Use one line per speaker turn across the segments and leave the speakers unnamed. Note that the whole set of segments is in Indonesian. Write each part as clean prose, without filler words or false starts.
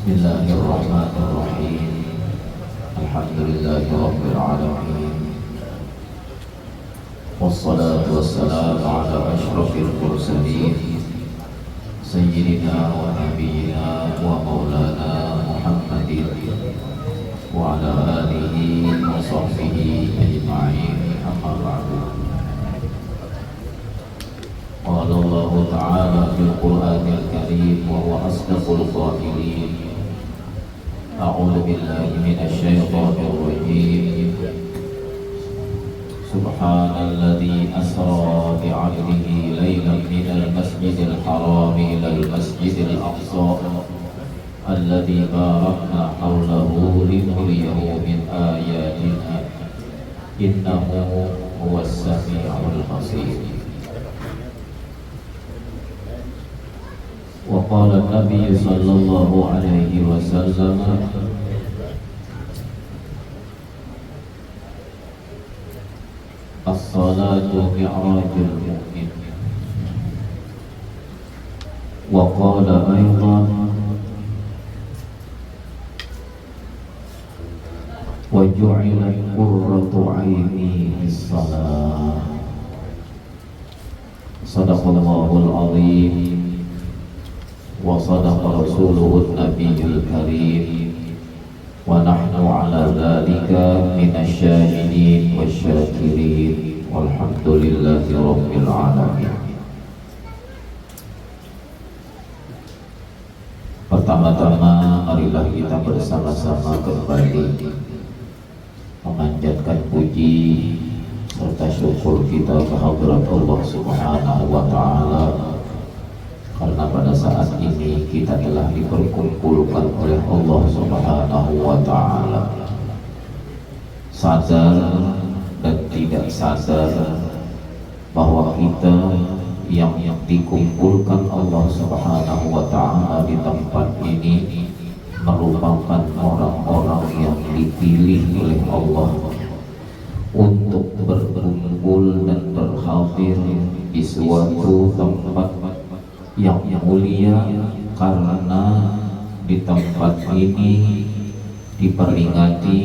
Bismillahirrahmanirrahim. Alhamdulillahirabbil alamin. Wassalatu wassalamu ala asyrafil mursalin sayyidina wa nabiyyina wa maulana Muhammadin wa ala alihi wa sahbihi ajma'in. Amma ba'du. Qala Allah ta'ala fil Qur'anil Karim wa huwa asdaqul qa'ilin. A'udzu billahi minasy syaithanir rajim. Subhanalladzi asra bi'abdihi lailan minal masjidil haram ilal masjidil aqsa alladzi barakna hawlahu linuriyahu min ayatina innahu huwas sami'ul basir. Wa qala an-nabiy sallallahu alaihi wasallam as-salatu mi'rajul mu'min. Wa qala aydan wa ju'ilat qurratu 'aini bis-salah. Shadaqallahul 'azim wa sadaqa rasuluhun nabiyyul karim wa nahnu ala dhalika minasy syahidin wasyakirin walhamdulillahi rabbil alamin. Pertama-tama marilah kita bersama-sama kembali memanjatkan puji serta syukur kita kehadirat Allah Subhanahu wa taala, karena pada saat ini kita telah diperkumpulkan oleh Allah Subhanahu wa ta'ala, sadar dan tidak sadar bahwa kita yang dikumpulkan Allah Subhanahu wa ta'ala di tempat ini merupakan orang-orang yang dipilih oleh Allah untuk berkumpul dan berhadir di suatu tempat yang mulia, karena di tempat ini diperingati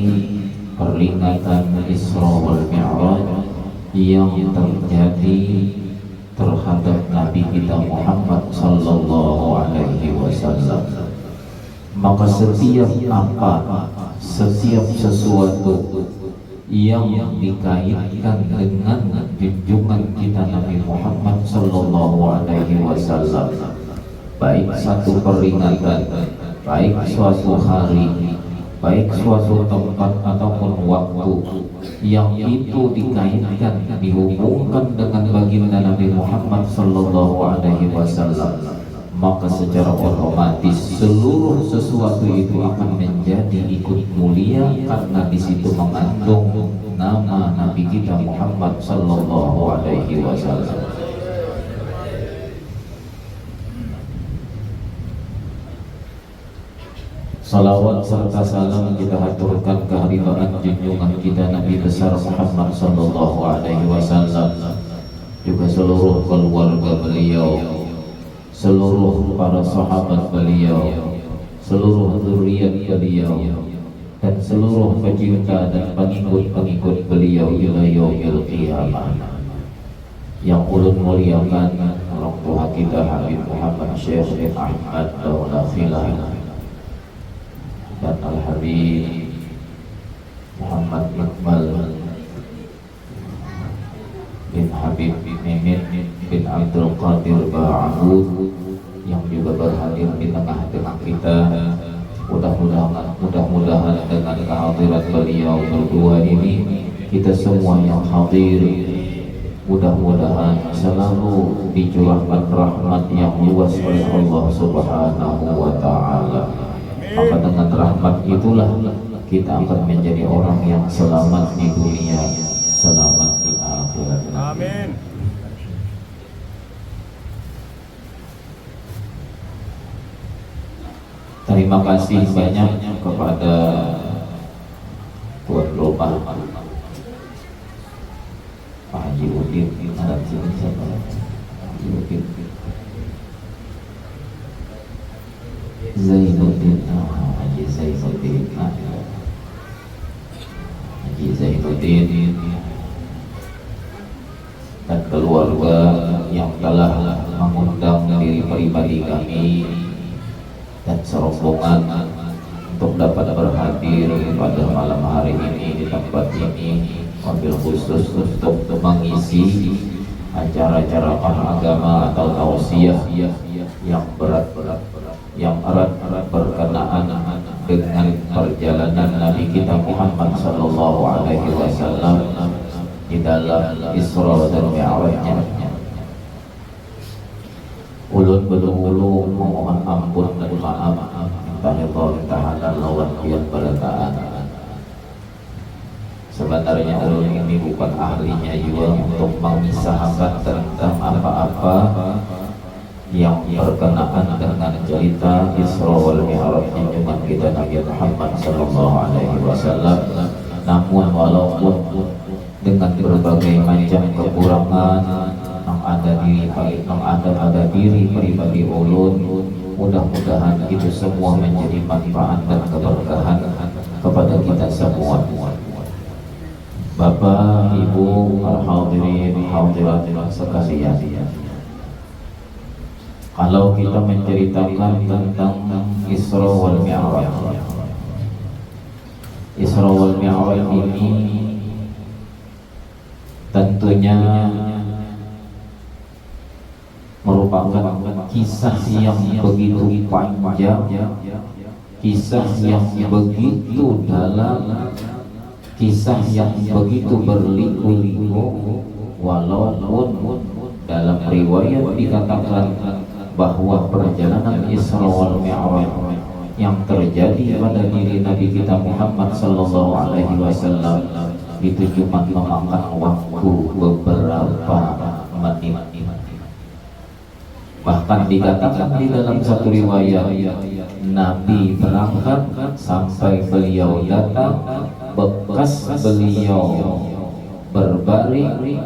peringatan Isra wal Mi'raj yang terjadi terhadap Nabi kita Muhammad sallallahu alaihi wasallam. Maka setiap sesuatu yang dikaitkan dengan junjungan kita Nabi Muhammad sallallahu alaihi wasallam, baik satu peringatan, baik suatu hari, baik suatu tempat ataupun waktu yang itu dikaitkan, dihubungkan dengan baginda Nabi Muhammad sallallahu alaihi wasallam, maka secara otomatis seluruh sesuatu itu akan menjadi ikut mulia, karena di situ mengandung nama Nabi kita Muhammad sallallahu alaihi wasallam. Salawat serta salam kita haturkan kehadiran junjungan kita Nabi besar Muhammad sallallahu alaihi wasallam, juga seluruh keluarga beliau, seluruh para sahabat beliau, seluruh zuriat beliau, dan seluruh pecinta dan pengikut-pengikut beliau ila yaumil qiyamah. Yang ulun muliakan orang tua kita Habib Muhammad Syekh Ahmad Daulah Khilah dan Al-Habib Muhammad Iqbal bin Habib Mimin bin Abdul Qadir Ba'ud yang juga berhadir di tengah-tengah kita. Mudah-mudahan dengan kehadiran beliau berdua ini, kita semua yang hadir mudah-mudahan selalu dicurahkan rahmat yang luas oleh Allah Subhanahu wa ta'ala. Maka dengan rahmat itulah kita akan menjadi orang yang selamat di dunia, selamat di akhirat. Amin. Terima kasih banyak kepada Tuan Rumah Pak Haji Udin, Zainuddin Muhyiddin dan keluarga yang telah mengundang diri pribadi kami dan serombongan untuk dapat berhadir pada malam hari ini di tempat ini, wabil khusus untuk mengisi acara-acara agama atau tausiah yang berat-berat, yang erat-erat berkenaan dengan perjalanan Nabi kita Muhammad sallallahu alaihi wasallam di dalam Isra dan Mi'rajnya. Ulun berulu memohon ampun dan maaf Allah Ta'ala lawan yang berataan. Sebenarnya ulun ini bukan ahlinya juga untuk mengisahkan tentang apa-apa yang berkenaan dengan cerita Isra wal Mi'raj junjungan kita Nabi Muhammad sallallahu alaihi wasallam. Namun walaupun dengan berbagai macam kekurangan yang ada pada diri pribadi ulun, mudah-mudahan itu semua menjadi manfaat dan keberkahan kepada kita semua. Bapak, Ibu, al-hadirin, hadirat sekalian, kalau kita menceritakan tentang Isra wal Mi'raj, Isra wal Mi'raj ini tentunya merupakan kisah yang begitu panjang, kisah yang begitu dalam, kisah yang begitu berliku-liku. Walaupun dalam riwayat dikatakan bahwa perjalanan Isra wal Mi'raj yang terjadi pada diri Nabi kita Muhammad sallallahu alaihi wasallam itu cuma memakan waktu beberapa menit. Bahkan dikatakan di dalam satu riwayat, Nabi berangkat sampai beliau datang, bekas beliau berbaring,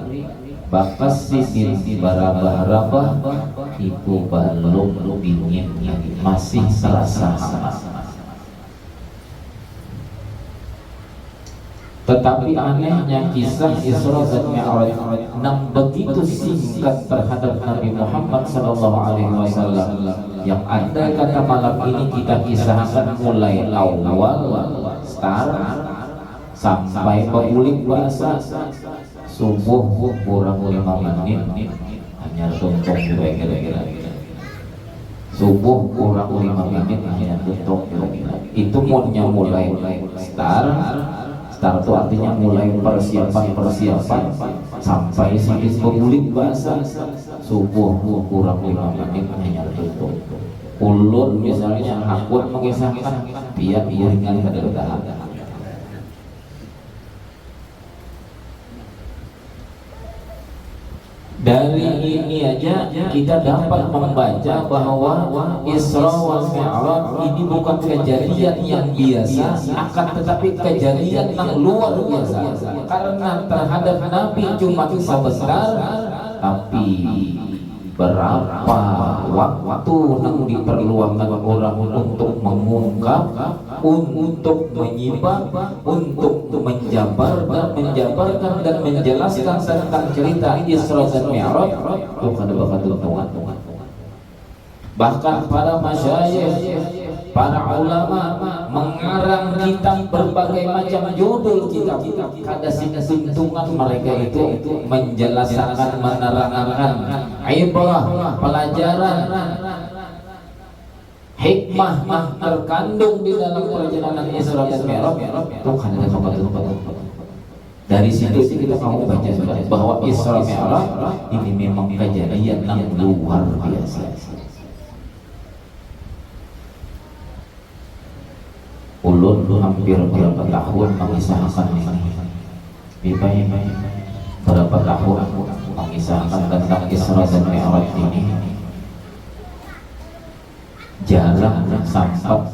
bakas sisin barabah-rabah itu belum dinginnya, masih serasa hangat. Tetapi anehnya kisah Isra dan Mi'raj yang begitu singkat terhadap Nabi Muhammad sallallahu alaihi wasallam, yang ada kata malam ini kita kisahkan mulai awal start sampai pemulik bahasa subuh kurang 5 menit, hanya tuntung kira-kira subuh kurang 5 menit hanya tuntung kira-kira. Itu moodnya mulai start itu artinya mulai persiapan sampai sedikit pemulik bahasa subuh kurang 5 menit hanya tutup. Ulun misalnya aku mengisahkan biar iringan kededahan. Dari ini aja kita dapat membaca bahwa Isra wal Mi'raj ini bukan kejadian yang biasa, akan tetapi kejadian yang luar biasa. Karena terhadap Nabi cuma sebentar, tapi berapa waktu yang diperlukan orang untuk mengungkap, untuk menyimak, untuk menjabarkan dan menjelaskan tentang cerita Isra dan Mi'raj itu kada bakal tuntungan. Bahkan para masyayikh, para ulama mengarang kitab berbagai macam judul kitab, kada tuntungan mereka itu menjelaskan, menerangkan ibrah, pelajaran, hikmah terkandung di dalam perjalanan Isra dan Mi'raj itu kan ada tempat-tempat. Dari situ kita mau baca bahwa Isra Mi'raj ini memang kejadian yang luar biasa. Ulun hampir berapa tahun mengisahkan ini, berapa tahun mengisahkan tentang Isra dan Mi'raj ini. Jarang sampai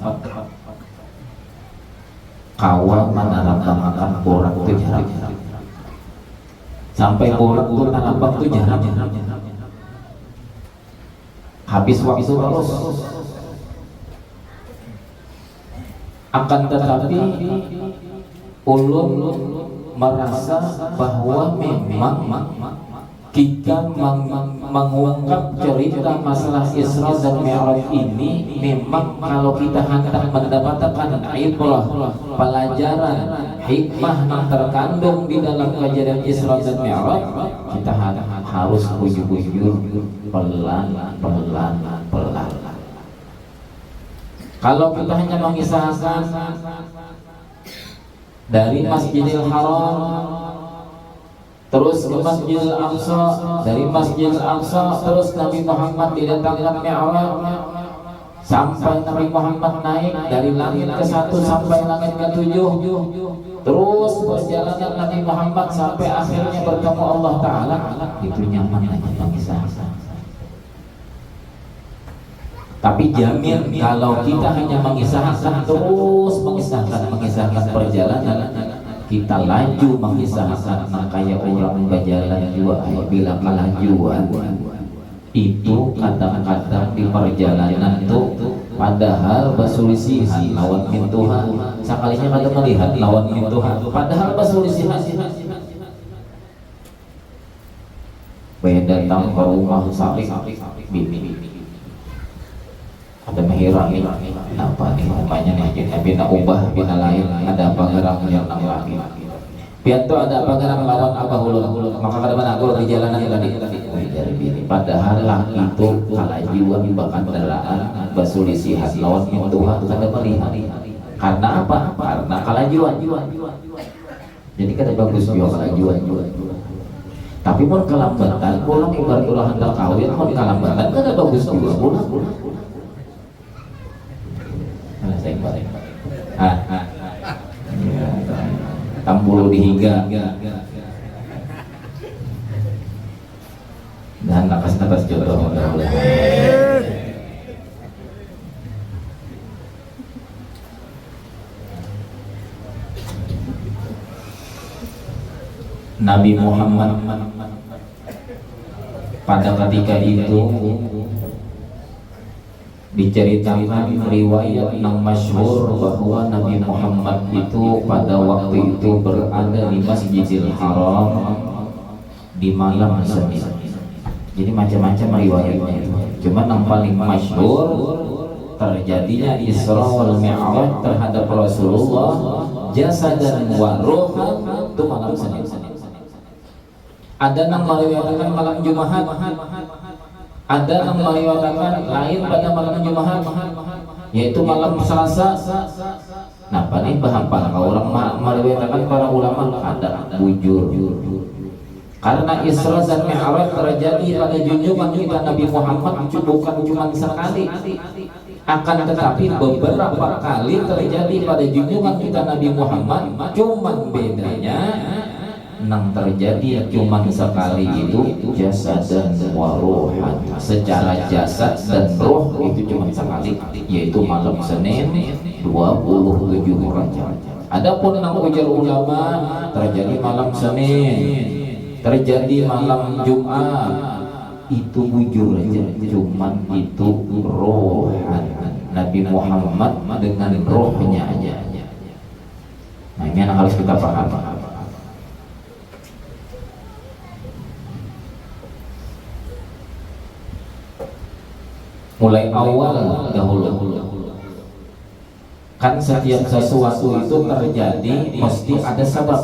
kawal menanam borak itu jarang. Sampai borak itu tanam itu jarang. Habis waktu terus. Akan tetapi ulun merasa bahwa memang kita mengungkap cerita masalah Isra dan Mi'raj ini memang kalau kita hendak mendapatkan ibrah, pelajaran, hikmah yang terkandung di dalam kejadian Isra dan Mi'raj, kita harus bujur-bujur, pelan-pelan. Kalau kita hanya mengisahkan dari Masjidil Haram terus ke Masjidil Aqsa, dari Masjidil Aqsa terus Nabi Muhammad didatangkan Mi'raj sampai Nabi Muhammad naik dari langit ke-1 sampai langit ke-7, terus perjalanan Nabi Muhammad sampai akhirnya bertemu Allah Ta'ala, itu nyaman hanya mengisahkan. Tapi jamin kalau kita hanya mengisahkan terus mengisahkan perjalanan, kita laju mengisahkan kayak orang berjalan juga bila kelajuan itu kadang-kadang di perjalanan tuh padahal basulisihan lawan Tuhan, sekalinya kada melihat lawan Tuhan padahal basulisihan. Beda datang ke rumah sakit bini ada menghilang apa nih namanya nih bina ubah bina lain ada apa gerang yang lagi pianto ada apa gerang lawan apa hulu maka kada mana aku di jalanan tadi dari bini padahal laki itu kalah jiwa bahkan kendaraan basulisihan lawan Tuhan kada melihat karena apa? Karena kalah jiwa jadi kada bagus juga kalah jiwa tapi mau kelambatan pulang ibarat ulah hendak kawin mau kelambatan kada bagus juga pulang tambulu dihiga dan nakas jodoh Nabi Muhammad pada ketika itu diceritakan riwayat yang masyhur bahwa Nabi Muhammad itu pada waktu itu berada di Masjidil Haram di malam Senin. Jadi macam-macam riwayatnya. Cuma yang paling masyhur terjadinya Isra wal Mi'raj terhadap Rasulullah jasadan wa ruhan itu malam Senin. Ada yang meriwayatkan malam Jumat, ada yang meriwayatkan lain pada malam Jumat, yaitu malam Selasa. Nah, paling bahapa orang meriwayatkan para ulama ada bujur. Karena Isra dan Mi'raj terjadi pada junjungan kita Nabi Muhammad bukan cuma sekali, akan tetapi beberapa kali terjadi pada junjungan kita Nabi Muhammad. Cuman bedanya yang terjadi cuma sekali itu jasad dan waruhan, secara jasad dan roh itu cuma sekali, yaitu malam Senin 27 Rajab. Adapun yang ujar ulama terjadi malam Senin, terjadi malam Jumat, itu bujur aja, cuman itu rohan Nabi Muhammad dengan rohnya aja. Nah, ini yang harus kita paham. Mulai awal dahulu kan setiap sesuatu itu terjadi mesti ada sebab.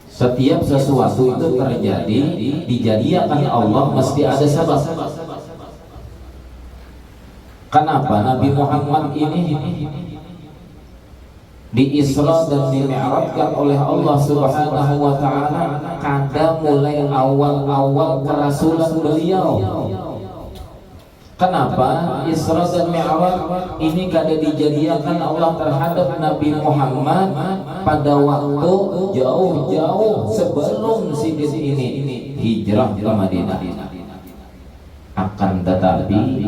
Setiap sesuatu itu terjadi dijadikan Allah mesti ada sebab. Kenapa Nabi Muhammad ini di Isra dan di Mi'rajkan oleh Allah Subhanahu wa taala kada mulai awal-awal kerasulan beliau? Kenapa Isra dan Mi'raj ini kada dijadikan Allah terhadap Nabi Muhammad pada waktu jauh-jauh sebelum sidin ini hijrah ke Madinah? Akan tetapi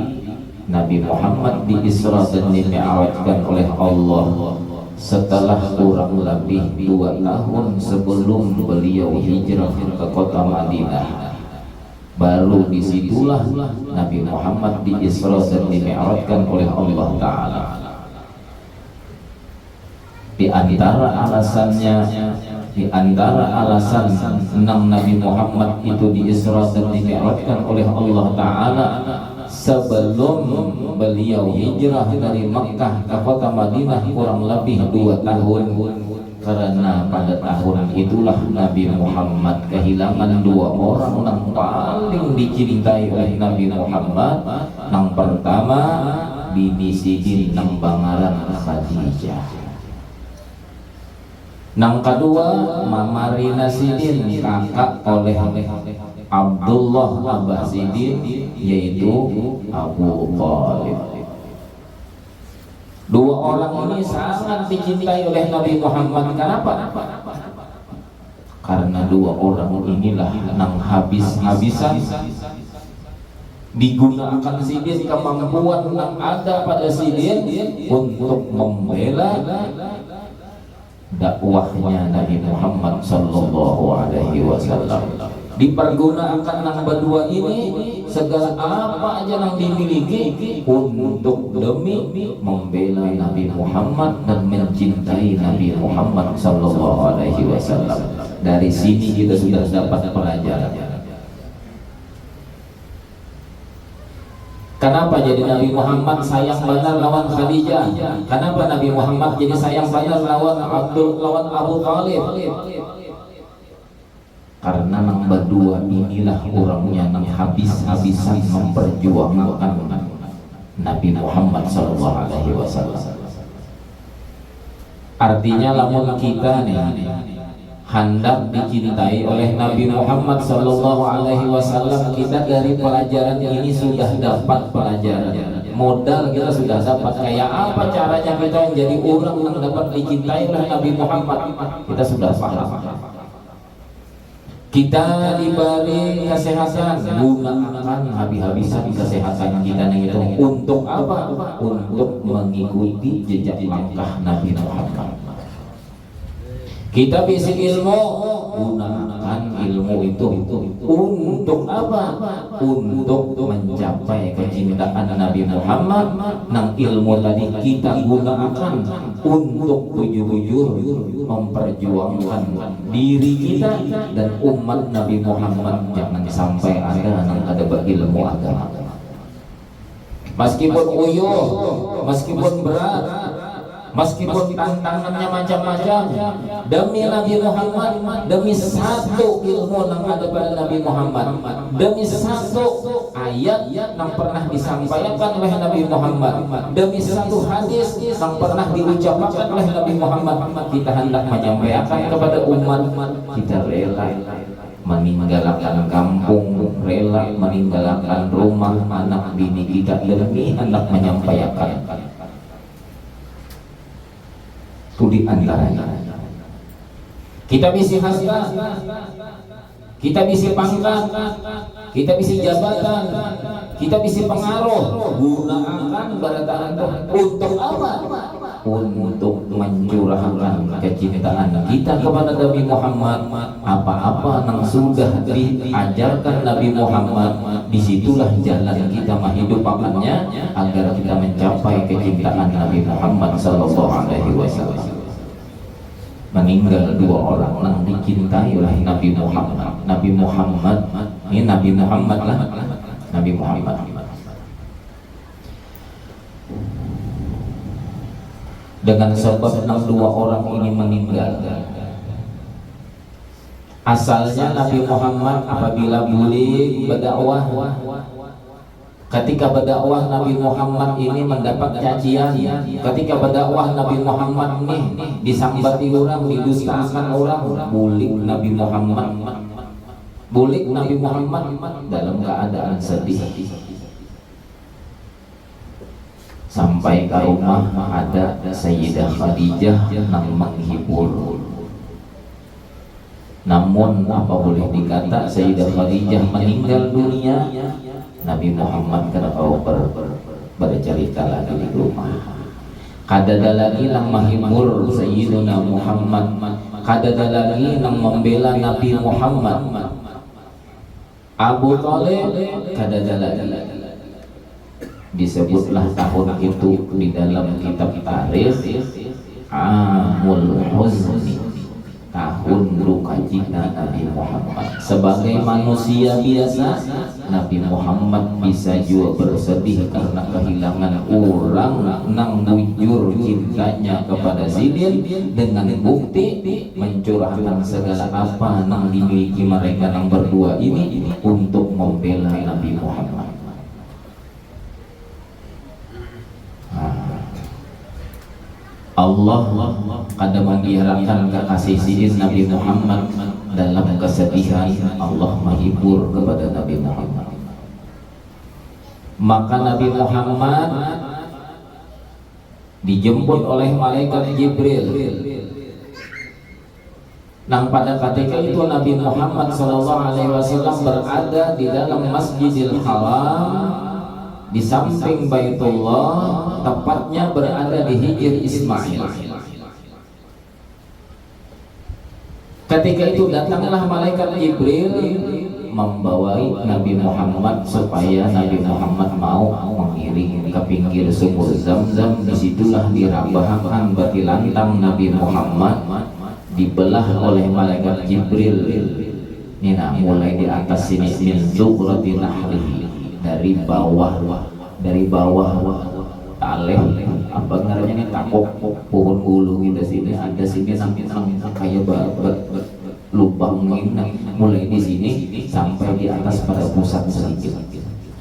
Nabi Muhammad di Isra dan di Mi'rajkan oleh Allah setelah kurang lebih 2 tahun sebelum beliau hijrah ke kota Madinah. Baru disitulah Nabi Muhammad di Isra dan di Mi'rajkan oleh Allah Ta'ala. Di antara alasannya Di antara alasan nang Nabi Muhammad itu diisra dan dimi'rajkan oleh Allah Ta'ala sebelum beliau hijrah dari Makkah ke kota Madinah kurang lebih 2 tahun, karena pada tahun itulah Nabi Muhammad kehilangan 2 orang yang paling dicintai oleh Nabi Muhammad. Yang pertama Bibi Sidin nang bangaran Khadijah, yang kedua Mamarina Sidin kakak oleh Abdullah Abah Sidin yaitu Abu Thalib. 2 orang ini sangat dicintai oleh Nabi Muhammad. Kenapa? Karena 2 orang inilah yang habis-habisan digunakan Sidin, kemampuan yang ada pada Sidin untuk membela dakwahnya Nabi Muhammad sallallahu alaihi wasallam. Dipergunakan yang berdua ini segala apa aja yang dimiliki untuk demi membela Nabi Muhammad dan mencintai Nabi Muhammad sallallahu alaihi wasallam. Dari sini kita sudah dapat pelajaran. Kenapa jadi Nabi Muhammad sayang benar lawan Khadijah? Kenapa Nabi Muhammad jadi sayang benar lawan Abu Thalib? Karena yang berdua inilah orangnya yang habis-habisan memperjuangkan Nabi Muhammad SAW. Artinya lamun kita nih hendak dicintai oleh Nabi Muhammad sallallahu alaihi wasallam, kita dari pelajaran ini sudah dapat pelajaran. Modal kita sudah dapat. Kayak apa caranya kita menjadi orang yang dapat dicintai oleh Nabi Muhammad, kita sudah paham. Kita diberi kesehatan, gunakan habis-habisan kesehatan kita itu untuk apa? Untuk mengikuti jejak langkah Nabi Muhammad. Kita bisa ilmu, gunakan ilmu itu untuk apa? Untuk mencapai kecintaan Nabi Muhammad. Nang ilmu tadi kita gunakan untuk bujur-bujur memperjuangkan diri kita dan umat Nabi Muhammad. Jangan sampai ada yang ada berilmu agama. Meskipun uyuh, meskipun berat, meskipun tantangannya macam-macam, demi Nabi Muhammad, demi satu ilmu yang ada pada Nabi Muhammad, demi satu ayat yang pernah disampaikan oleh Nabi Muhammad, demi satu hadis yang pernah diucapkan oleh Nabi Muhammad, kita hendak menyampaikan kepada umat. Kita rela meninggalkan kampung, rela meninggalkan rumah, anak bini kita demi hendak menyampaikan. Itu di antaranya. Kita bisa harta, kita bisa pangkat, kita bisa jabatan, kita bisa pengaruh. Gunakan barataan untuk apa? Untuk mencurahkan kecintaan kita kepada Nabi Muhammad. Apa-apa yang sudah diajarkan Nabi Muhammad, disitulah jalan kita menghidupkannya agar kita mencapai kecintaan Nabi Muhammad sallallahu alaihi wasallam. Meninggal 2 orang yang dicintai oleh Nabi Muhammad. Nabi Muhammad ini Nabi Muhammad lah, Nabi Muhammad. Dengan sebab 2 orang ini meninggal, asalnya Nabi Muhammad apabila boleh berdakwah, ketika berdakwah Nabi Muhammad ini mendapat cacian. Ketika berdakwah Nabi Muhammad ini disambati orang, didustakan orang, bulik Nabi Muhammad, bulik Nabi Muhammad dalam keadaan sedih. Sampai ke rumah ada Sayyidah Khadijah yang menghibur. Namun apa boleh dikata, Sayyidah Khadijah meninggal dunia, Nabi Muhammad kena bercerita lagi di rumah. Kadada lagi yang menghibur Sayyidina Muhammad, kadada lagi yang membela Nabi Muhammad. Abu Thalib kadada lagi. Disebutlah tahun itu di dalam kitab tarikh Amul Huzni, tahun duka cita Nabi Muhammad. Sebagai manusia biasa, Nabi Muhammad bisa juga bersedih karena kehilangan orang nang bujur cintanya kepada Zidin dengan bukti mencurahkan segala apa nang dimiliki mereka nang berdua ini untuk membela Nabi Muhammad. Allah kadang menggirakan kekasih Zidin Nabi Muhammad dalam kesedihan. Allah menghibur kepada Nabi Muhammad. Maka Nabi Muhammad dijemput oleh malaikat Jibril. Nang pada ketika itu Nabi Muhammad SAW berada di dalam Masjidil Haram, di samping Baitullah, tepatnya berada di Hijr Ismail. Ketika itu datanglah malaikat Jibril membawai Nabi Muhammad supaya Nabi Muhammad mau mengiring ke pinggir sumur Zam-Zam. Disitulah dirabahkan bati lantang Nabi Muhammad, dibelah oleh malaikat Jibril. Nina mulai di atas sini min zuhrati nahrihi, dari bawah taleh apa ngarannya ini takok pohon bulu gitu sini ada sini sampai kayak lubang ini mulai di sini sampai di atas pada pusat sedikit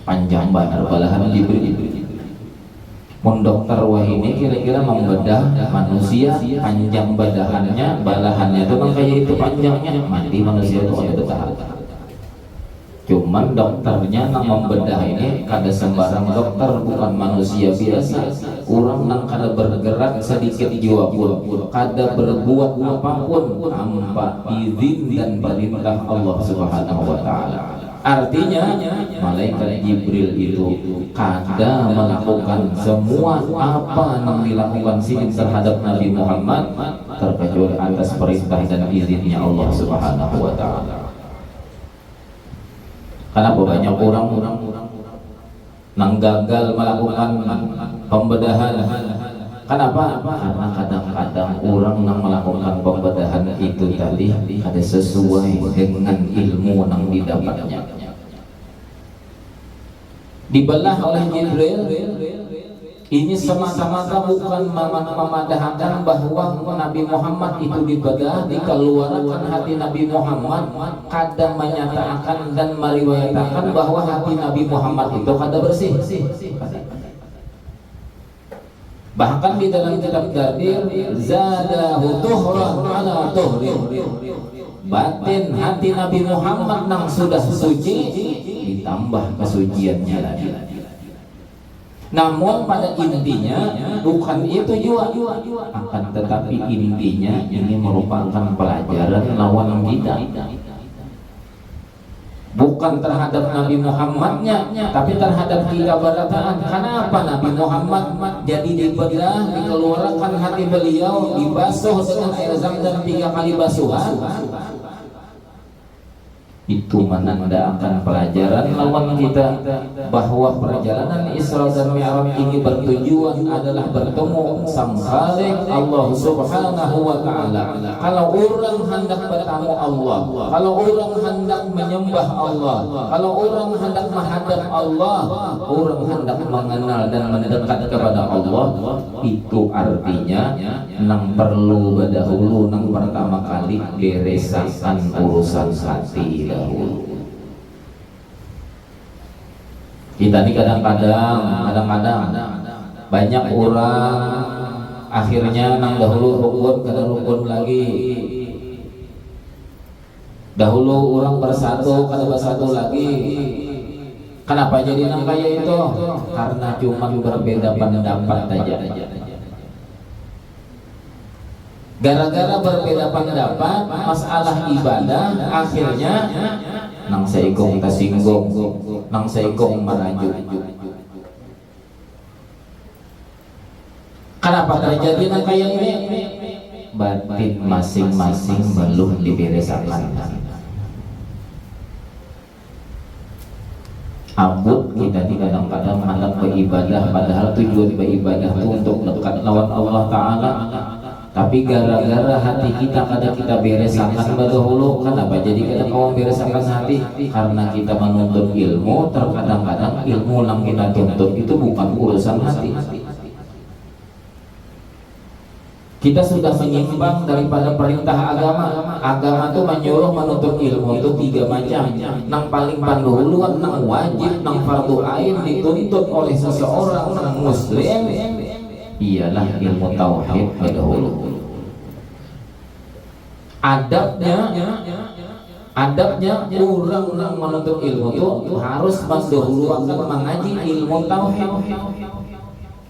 panjang banget balahan Jibril. Mun dokter wah ini kira-kira membedah manusia panjang balahannya itu kan kayak itu panjangnya mati manusia itu ada betah. Cuman dokternya nang membedah ini kada sembarang dokter, bukan manusia biasa. Orang nang kada bergerak sedikit jiwa pun, kada berbuat apapun tanpa izin dan perintah Allah Subhanahu wa taala. Artinya malaikat Jibril itu kada melakukan semua apa yang dilakukan sini terhadap Nabi Muhammad terkecuali atas perintah dan izinnya Allah Subhanahu wa taala. Kenapa banyak orang nang gagal melakukan pembedahan? Kenapa? Karena kadang-kadang orang nang melakukan pembedahan itu tadi ada sesuai dengan ilmu nang didapatnya. Dibelah oleh Jibril ini semata-mata bukan memadahkan bahwa Nabi Muhammad itu dibedah, dikeluarkan hati Nabi Muhammad, kadang menyatakan dan meriwayatkan bahwa hati Nabi Muhammad itu kada bersih. Bahkan di dalam kitab Dardir, zadahu tuhran ala tuhrin, batin hati Nabi Muhammad nang sudah suci ditambah kesuciannya lagi. Namun pada intinya bukan itu juga, akan tetapi intinya ini merupakan pelajaran lawan kita, bukan terhadap Nabi Muhammadnya, tapi terhadap kita berataan. Kenapa Nabi Muhammad jadi dibedah, dikeluarkan hati beliau, dibasuh dengan air Zam-Zam 3 kali basuhan? Itu menandakan pelajaran lawan kita bahwa perjalanan Isra dan Mi'raj ini bertujuan adalah bertemu Sang Khaliq Allah Subhanahu wa taala. Kalau orang hendak bertemu Allah, kalau orang hendak menyembah Allah, kalau orang hendak menghadap Allah, orang hendak mengenal dan mendekat kepada Allah, itu artinya nang perlu dahulu nang pertama kali beresakan urusan hati. Kita ini kadang-kadang banyak orang akhirnya nang dahulu rukun kada rukun lagi. Dahulu orang bersatu kada bersatu lagi. Kenapa jadi nang kayak itu? Karena cuma berbeda pendapat saja. Gara-gara berbeda pendapat masalah ibadah, akhirnya nang seikong tersinggung, nang seikong merajuk. Kenapa terjadi nang kayak ini? Batin masing-masing belum diberesakan. Ambut kita di kadang-kadang hendak beribadah, padahal tujuan beribadah itu untuk dekat lawan Allah Ta'ala. Tapi gara-gara hati kita kada kita beresakan dahulu, kenapa jadi kita kawan beresakan hati? Karena kita menuntut ilmu, terkadang-kadang ilmu yang kita tuntut itu bukan urusan hati. Kita sudah menyimpang daripada perintah agama. Agama itu menyuruh menuntut ilmu itu 3 macam. Nang paling pandahuluan, nang wajib, nang fardu ain dituntut oleh seseorang nang muslim ialah ilmu tauhid dahulu. Adabnya orang yang menuntut ilmu itu harus mendahulukan mengaji ilmu tauhid.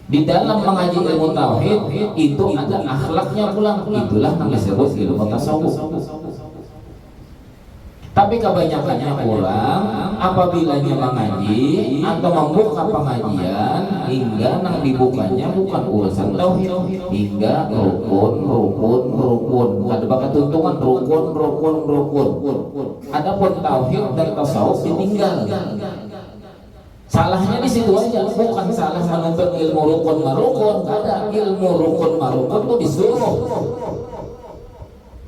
Di dalam mengaji ilmu tauhid itu ada akhlaknya pula, itulah yang disebut ilmu tasawuf. Tapi kebanyakannya orang apabila mengaji atau membuka pengajian hingga nang dibukanya bukan urusan tauhid, hingga rukun. Ada bakat tuntungan rukun. Adapun tauhid dan tasawuf ditinggal. Salahnya di situ aja, bukan salah menuntut ilmu rukun marukun. Ada ilmu rukun marukun itu disuruh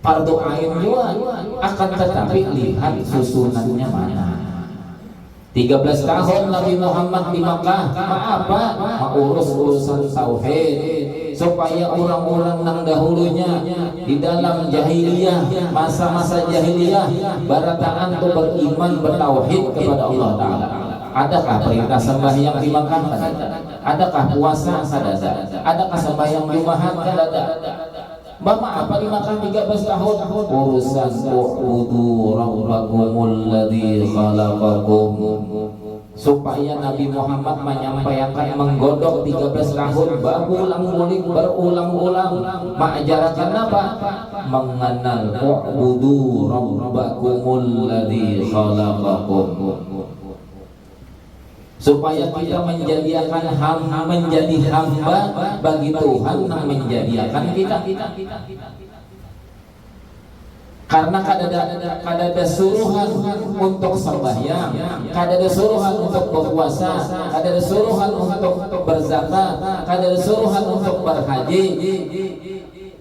fardu ain juga, akan tetapi lihat susunannya mana. 13 tahun Nabi Muhammad di Makkah, apa? Mengurus urusan tauhid supaya orang-orang yang dahulunya di dalam jahiliyah, masa-masa jahiliyah barataan itu beriman bertauhid kepada Allah Ta'ala. Adakah perintah sembahyang di Makkah? Adakah puasa? Adakah sembahyang Jumat? Bapak apa di Makkah 13 tahun? Urusan u'budu rabbakumul ladzi khalaqakum. Supaya Nabi Muhammad menyampaikan menggodok 13 tahun berulang-ulang mengajarkan apa? Mengenal u'budu rabbakumul ladzi khalaqakum. Supaya kita menjadi hamba bagi Tuhan yang menjadikan kita. Karena kada suruhan untuk sembahyang, kada suruhan untuk berpuasa, kada suruhan untuk berzakat, kada suruhan untuk berhaji.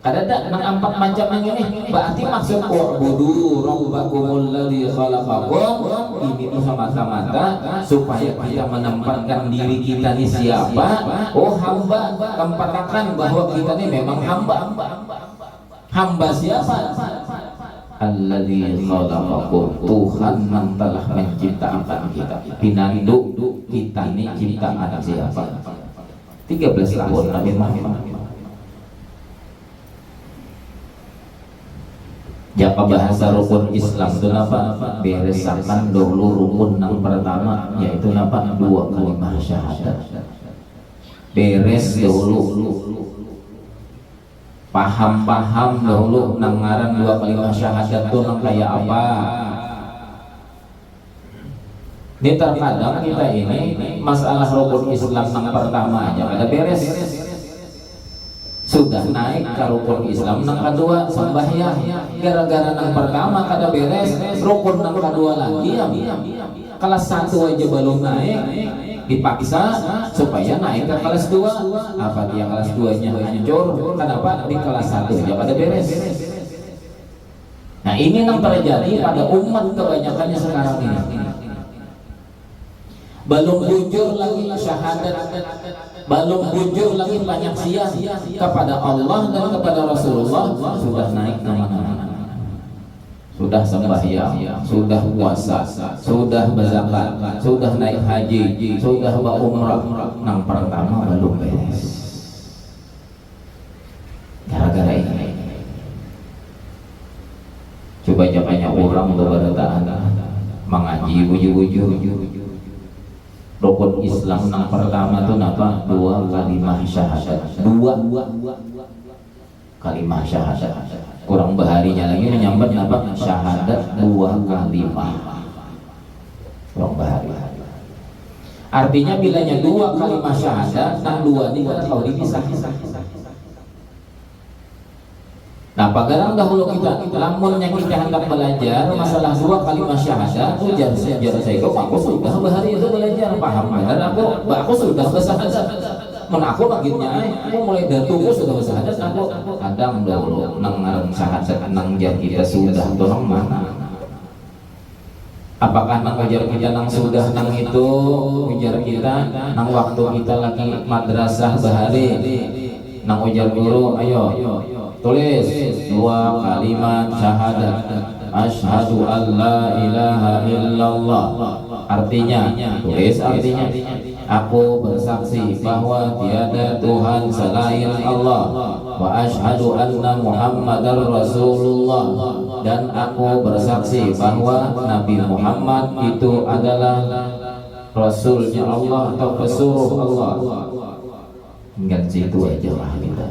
Kada ada nang 4 macam ini. Berarti maksud u'budu rabbakumul ladzi khalaqakum ini tuh semata-mata supaya kita menempatkan diri kita ini siapa? Oh hamba. Tempatkan bahwa kita ini memang hamba. Hamba siapa? Alladzi khalaqakum, Tuhan yang telah menciptakan kita. Pinanduk kita ini ciptaan siapa? 13 tahun Nabi Muhammad. Jaka bahasa rukun Islam itu apa? Beresakan dulu rukun yang pertama, yaitu apa? 2 kalimat syahadat. Beres dulu, paham dulu nangaran 2 kalimat syahadat itu nang kayak apa. Ini terkadang kita ini masalah rukun Islam yang pertama aja ada beres. Sudah naik ke rukun Islam yang kedua sembahyang, gara-gara yang pertama kada beres, rukun yang kedua lagi kelas 1 aja belum naik, dipaksa supaya naik ke kelas 2. Apa dia kelas 2-nya hancur? Kenapa? Di kelas 1 aja kada beres. Nah ini yang terjadi pada umat kebanyakannya sekarang ini. Belum bujur lagi syahadat, belum bujur lagi banyak siang kepada Allah dan kepada Rasulullah, sudah naik nama-nama, sudah sembahyang, sudah puasa, sudah berzakat, sudah naik haji, sudah berumrah. Nang pertama belum beres. Gara-gara ini coba banyak orang berdataan mengaji buju-buju. Rukun Islam yang pertama itu apa? 2 kalimat syahadat. 2 kalimat syahadat. Kurang baharinya lagi menyambat apa? Syahadat 2 kalimat. Kurang bahari. Artinya bilanya 2 kalimat syahadat, yang 2 ini kan kalau dipisah. Nah, pagarang dahulu kita lamunnya kita hendak belajar masalah 2 kalimat syahadat, ujar saya kok aku sudah bahari itu belajar paham benar aku sudah besar. mun aku magitnya aku mulai dari tubuh sudah bersahadat aku kadang dulu nang ngareng syahadat nang jar kita sudah tolong mana apakah nang ujar kita nang sudah nang itu ujar kita nang waktu kita lagi madrasah bahari nang ujar guru ayo tulis 2 kalimat syahadat asyhadu an la ilaha illallah artinya tulis artinya aku bersaksi bahwa tiada Tuhan selain Allah wa asyhadu anna Muhammadar Rasulullah dan aku bersaksi bahwa Nabi Muhammad itu adalah Rasulnya Allah atau pesuruh Allah. Ingat situ aja lah kita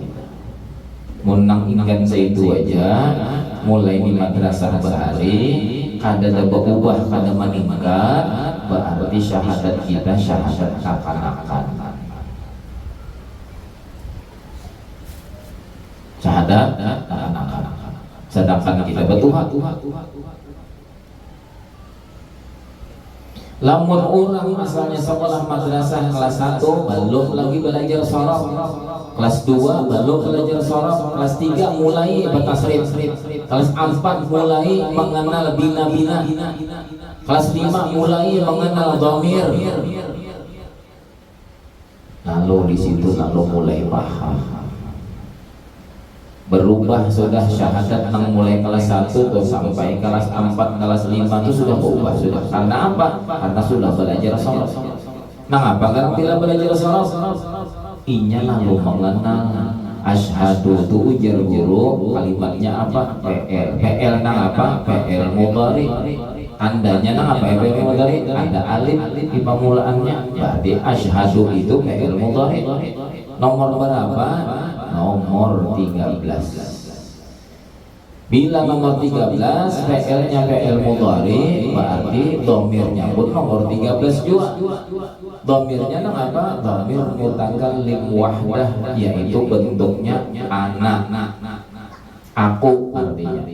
munang ingat situ aja mulai di madrasah bahari kada ada berubah kada meningkat berarti syahadat kita syahadat akan syahadat akan sedangkan kita bertuhan lamun orang asalnya sekolah madrasah kelas 1 belum lagi belajar sorof kelas 2 belum belajar sorof kelas 3 mulai bertasrif kelas 4 mulai mengenal bina-bina kelas 5 mulai mengenal dhamir lalu di situ lalu mulai paham berubah sudah syahadat nang mulai kelas 1 tuh sampai kelas 4 kelas 5 itu sudah berubah sudah karena apa? Karena sudah belajar sholat. Nah apa kan bila belajar sholat? Inya lalu mengenal asyhadu tu ujar guru kalimatnya apa? PL nang apa? PL mudhari tandanya nang apa? PL mudhari ada alif di pemulaannya berarti asyhadu itu PL mudhari nomor berapa? Nomor 13. Bila nomor 13 PL-nya PL mudhari berarti dhamirnya pun nomor 13 juga. Dhamirnya nang apa? Dhamir mutakallim wahdah yaitu bentuknya ana. Aku artinya.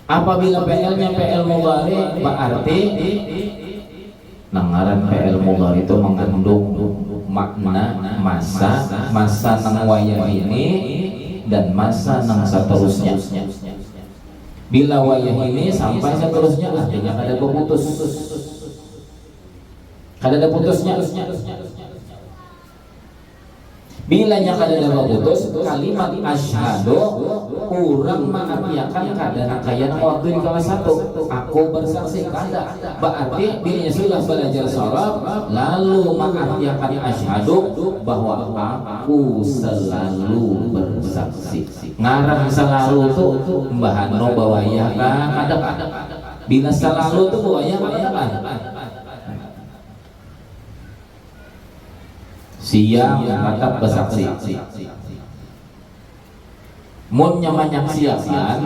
Apabila PL-nya PL mudhari berarti nangaran PL mudhari itu mengandung makna masa nang wayah ini dan masa nang seterusnya. Bila wayah ini sampai seterusnya artinya kada berputus, kada ada putusnya. Bila nya kada ada berputus kalimat asyhadu kurang mengartikan kada kaya waktu di kelas 1 aku bersaksi kada berarti bila sudah belajar sholat lalu mengartikan asyhadu bahwa aku selalu bersaksi ngarang selalu tuh mbahano bawaya kada bila selalu tuh bawaya kada siang tetap bersaksi mun menyaksikan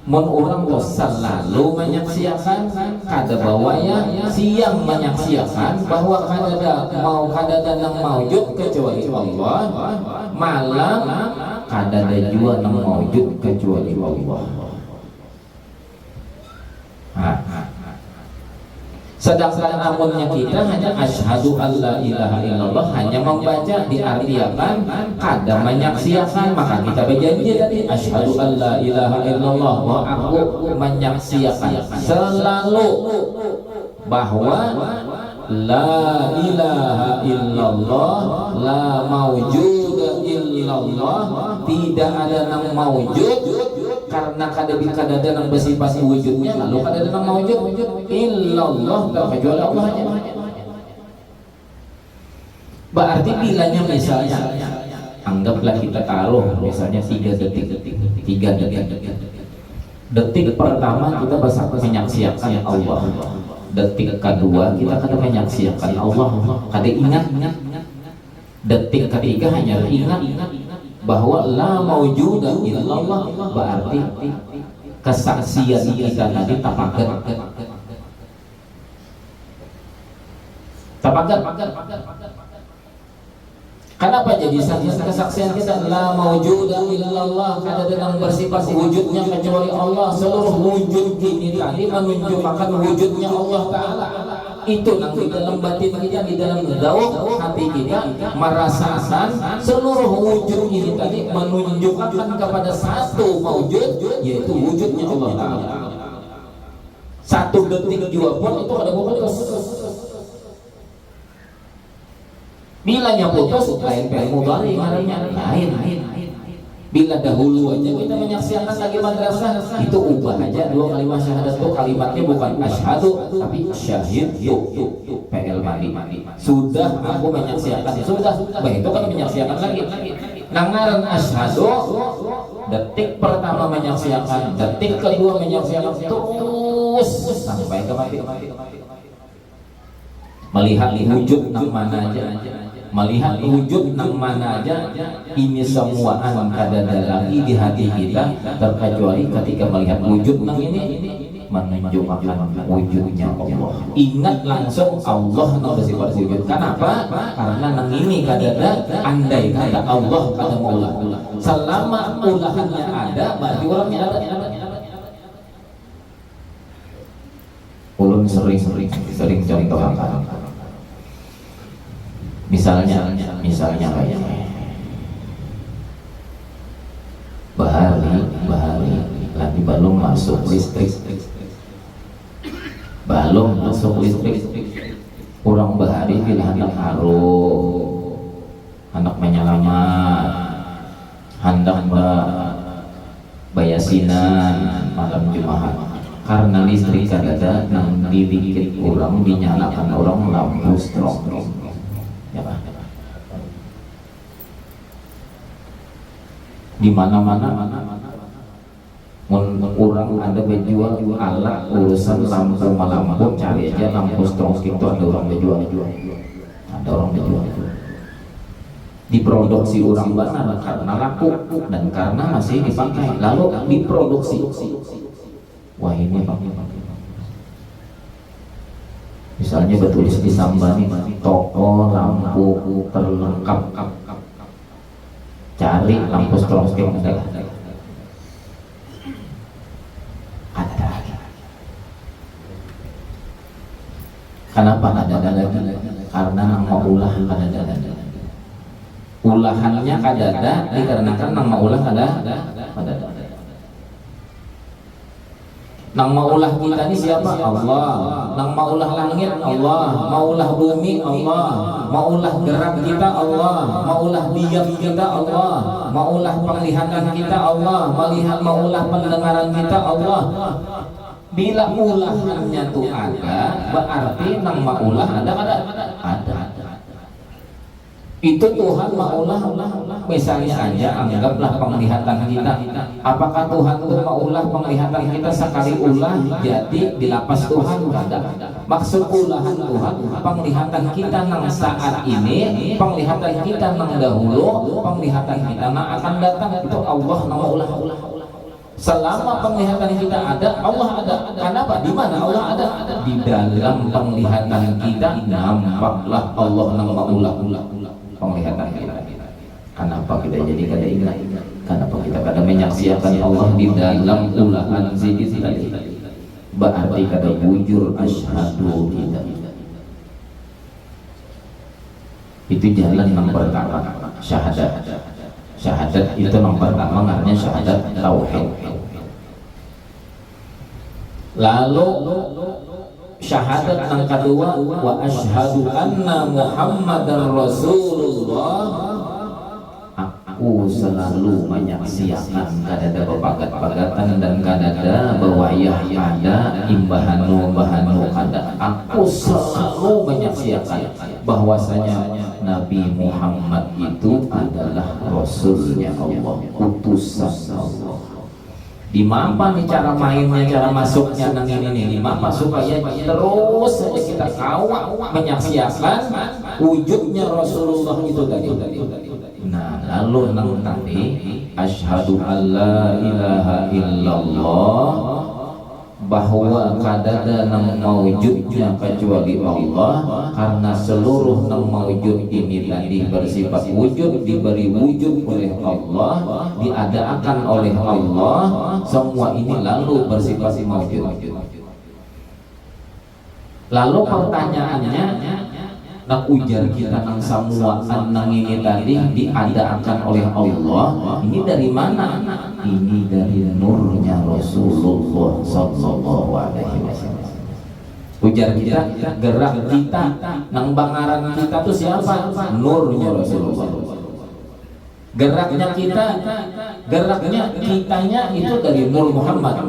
mun orang tuh selalu menyaksikan kada bawaya siang menyaksikan bahwa kada ada nang maujud kecuali Allah malam kada ada jua nang maujud kecuali Allah. Sedangkan amunnya kita hanya asyhadu alla ilaha illallah hanya membaca diartikan kada menyaksikan maka kita berjanji tadi asyhadu alla ilaha illallah wa aku menyaksikan selalu bahwa la ilaha illallah la maujud illallah tidak ada yang maujud karena kada ada yang bersifat wujudnya lalu kada ada yang maujud illallah kecuali Allah hanya berarti bilanya misalnya anggaplah kita taruh misalnya 3 detik pertama kita menyaksikan Allah detik kedua kita kada menyaksikan Allah kada ingat detik ketiga hanya ingat bahwa la maujuda illallah berarti kesaksian kita tadi tapakat kenapa jadi kesaksian kita la maujuda illallah kada ada yang bersifat wujudnya kecuali Allah seluruh wujud ini tadi menunjukkan wujudnya Allah Ta'ala itu nanti dalam batin kita, di dalam daun hati kita merasakan seluruh wujud ini tadi menunjukkan kepada satu wujud, yaitu wujudnya Allah Ta'ala. Satu detik jua pun itu ada putus. Bilanya putus lain fi'il mudhari ngarannya lain. Bila dahulu aja kita menyaksikan lagi madrasah, itu ubah aja dua kalimat syahadat itu kalimatnya bukan asyhadu tapi syahidtu, fi'il madhi. Sudah aku menyaksikan, sudah bah itu kan menyaksikan lagi. Nangaran asyhadu detik pertama menyaksikan, detik kedua menyaksikan, terus sampai ke mati. Melihat wujud nang mana aja, melihat wujud nang mana aja, ini semua kadada lagi di hati kita, terkecuali ketika melihat wujud nang ini menunjukkan wujudnya Allah. Ingat langsung Allah nang bersifat wujud. Kenapa? Karena nang ini kadada andai kata Allah kada maulah. Selama ulahannya ada, berarti orangnya ada. Ulun sering contohkan. Misalnya kayak bahari lagi belum masuk listrik, kurang bahari bila hendak hendak menyelamat, hendak bayasinan malam Jumat. Karena listrik ada yang dikit kurang dinyalakan orang lampu strong. Ya, di mana-mana orang ada berjual alat urusan lampu malam, cari aja lampu strong itu ada orang berjual. Diproduksi orang benar karena laku dan karena masih dipakai, lalu diproduksi. Wah ini misalnya bertulis di Sambani toko lampu terlengkap, cari lampu strong ada. Kenapa ada lagi? Karena nama ulah ada. Ulahannya kadada dikarenakan nama ulah ada. Nang maulah kita ini siapa? Allah. Nang maulah langit Allah, maulah bumi Allah, maulah gerak kita Allah, maulah diam kita Allah, maulah penglihatan kita Allah, maulah pendengaran kita Allah. Bila ulahannya tuh ada, berarti nang maulah ada. Itu Tuhan maulah. Misalnya aja anggaplah penglihatan kita. Apakah Tuhan itu maulah penglihatan kita sekali ulah jadi dilapas Tuhan? Ada. Maksud ulahan Tuhan penglihatan kita nang saat ini, penglihatan kita nang dahulu, penglihatan kita nang akan datang, itu Allah nang maulah. Selama penglihatan kita ada, Allah ada. Kenapa? Di mana Allah ada? Di dalam penglihatan kita nampaklah Allah nang maulah. Penglihatan kita. Kenapa kita jadi kada ingat? Kenapa kita kada menyaksikan Allah di dalam ulahan zikir tadi? Berarti kada bujur asyhadu kita. Itu jalan yang pertama, syahadat. Syahadat itu yang pertama artinya syahadat tauhid. Lalu syahadat yang kedua, wa asyhadu anna Muhammadar Rasulullah. Aku selalu menyaksikan kadada bepagat-pagatan dan kadada bewayah ada imbahanu kada. Aku selalu menyaksikan bahwasanya Nabi Muhammad itu adalah Rasulnya Allah, utusan Allah. Di mana nih cara mainnya, cara masuknya nang ini mapa supaya terus saja kita kawal menyaksikan wujudnya Rasulullah itu tadi. Nah, lalu nang tadi asyhadu alla ilaha illallah, bahwa kadada nang mawujudnya kecuali Allah, karena seluruh nang mawujud ini tadi bersifat wujud, diberi wujud oleh Allah, diadakan oleh Allah, semua ini lalu bersifat mawujud. Lalu pertanyaannya, nak ujar kita nang samuaan nang ini tadi diadakan oleh Allah, ini dari mana? Ini dari nurnya Rasulullah Sallallahu Alaihi Wasallam. Ujar kita, gerak kita, nang bangaran kita tuh siapa? Nurnya Rasulullah. Geraknya kitanya itu dari Nur Muhammad.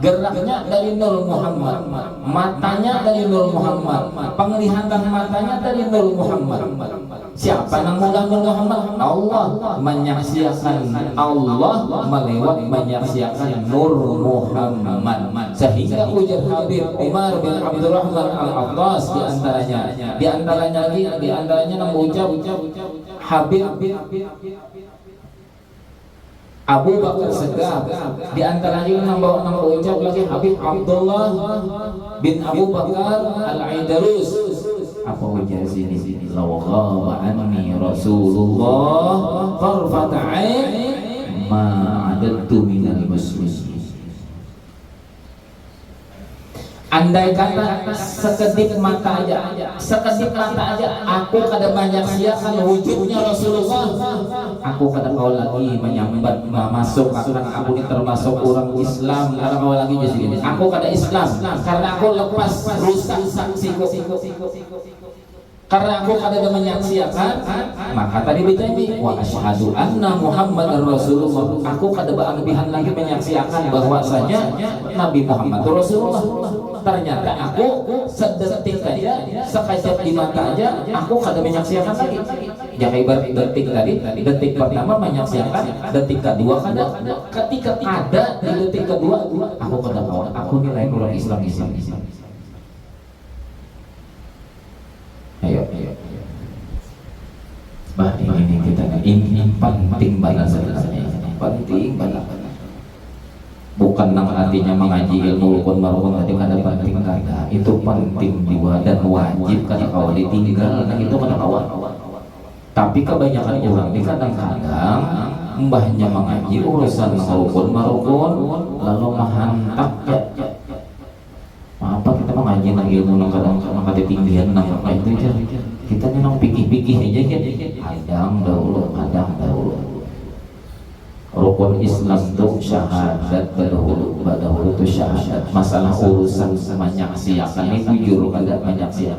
Geraknya dari Nur Muhammad. Matanya dari Nur Muhammad. Penglihatan matanya dari Nur Muhammad. Siapa yang mudah Nur Muhammad? Allah menyaksikan Allah melewat menyaksikan Nur Muhammad. Sehingga ujar Habib Umar bin Abdurrahman Al-Attas di antaranya yang ucap Habib Abu Bakar Segaf, di antaranya yang nama ucap lagi Habib Abdullah bin Abu Bakar Al-Aidarus. Apa ujar sini? Law ghaba anni Rasulullah tarfat 'ain ma adadtu minal muslimin. Andai kata sekedip mata aja, aku kada banyak siakan wujudnya Rasulullah, aku kada kau lagi menyambat masuk akan aku ini termasuk orang Islam, kada kau lagi jadi ini. Aku kada Islam karena aku lepas rusak saksiku. Karena aku kada menyaksikan, maka tadi berjanji wa asyhadu anna Muhammadar Rasulullah. Aku kada berlebihan lagi menyaksikan bahwasanya Nabi Muhammad Rasulullah. Ternyata aku sedetik aja, sekejap di mata aja, aku kada menyaksikan lagi. Jangan ibarat detik tadi, detik pertama menyaksikan, detik kedua kada. Ketika ada di detik kedua, aku kada tahu. Aku nilai orang Islam. Ayo. Bah ini kita ini penting banget sebenarnya. Penting banget. Bukan nang artinya mengaji ilmu rukun marukun tadi kada penting kada. Itu penting juga dan wajib kada kawan ditinggal. Nah itu kada kawan. Tapi kebanyakan orang ini kadang-kadang mbahnya mengaji urusan rukun marukun lalu menghantam apa kita mengaji nang ilmu nang kadang-kadang kada tinggian nang apa itu aja. Kita nang pikir-pikir aja kadang dahulu. Rukun Islam itu syahadat badahulu itu syahadat. Masalah urusan menyaksikan ini bujur kada menyaksikan.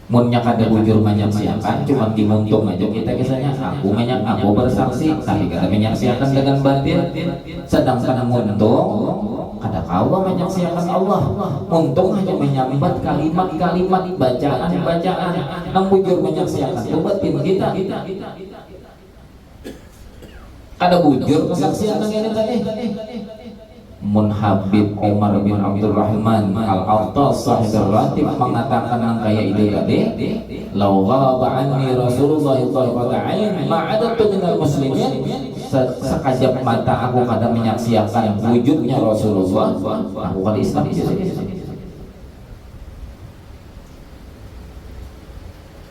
Munnya kada bujur menyaksikan, cuma dimuntung aja kita kisahnya. Aku bersaksi, tapi kada menyaksikan dengan batin. Sedangkan muntung kada kawa menyaksikan Allah. Untung hanya menyambat kalimat-kalimat bacaan. Nang bujur menyaksikan itu batin kita. Kada bujur kesaksian nang ini tadi. Mun Habib Umar bin Abdurrahman Al-Attas sahibul ratib mengatakan nang kaya ide tadi, law ghaba anni Rasulullah sallallahu alaihi ma'adatu minal muslimin. Sekejap mata aku kada menyaksikan wujudnya Rasulullah, aku kada Islam.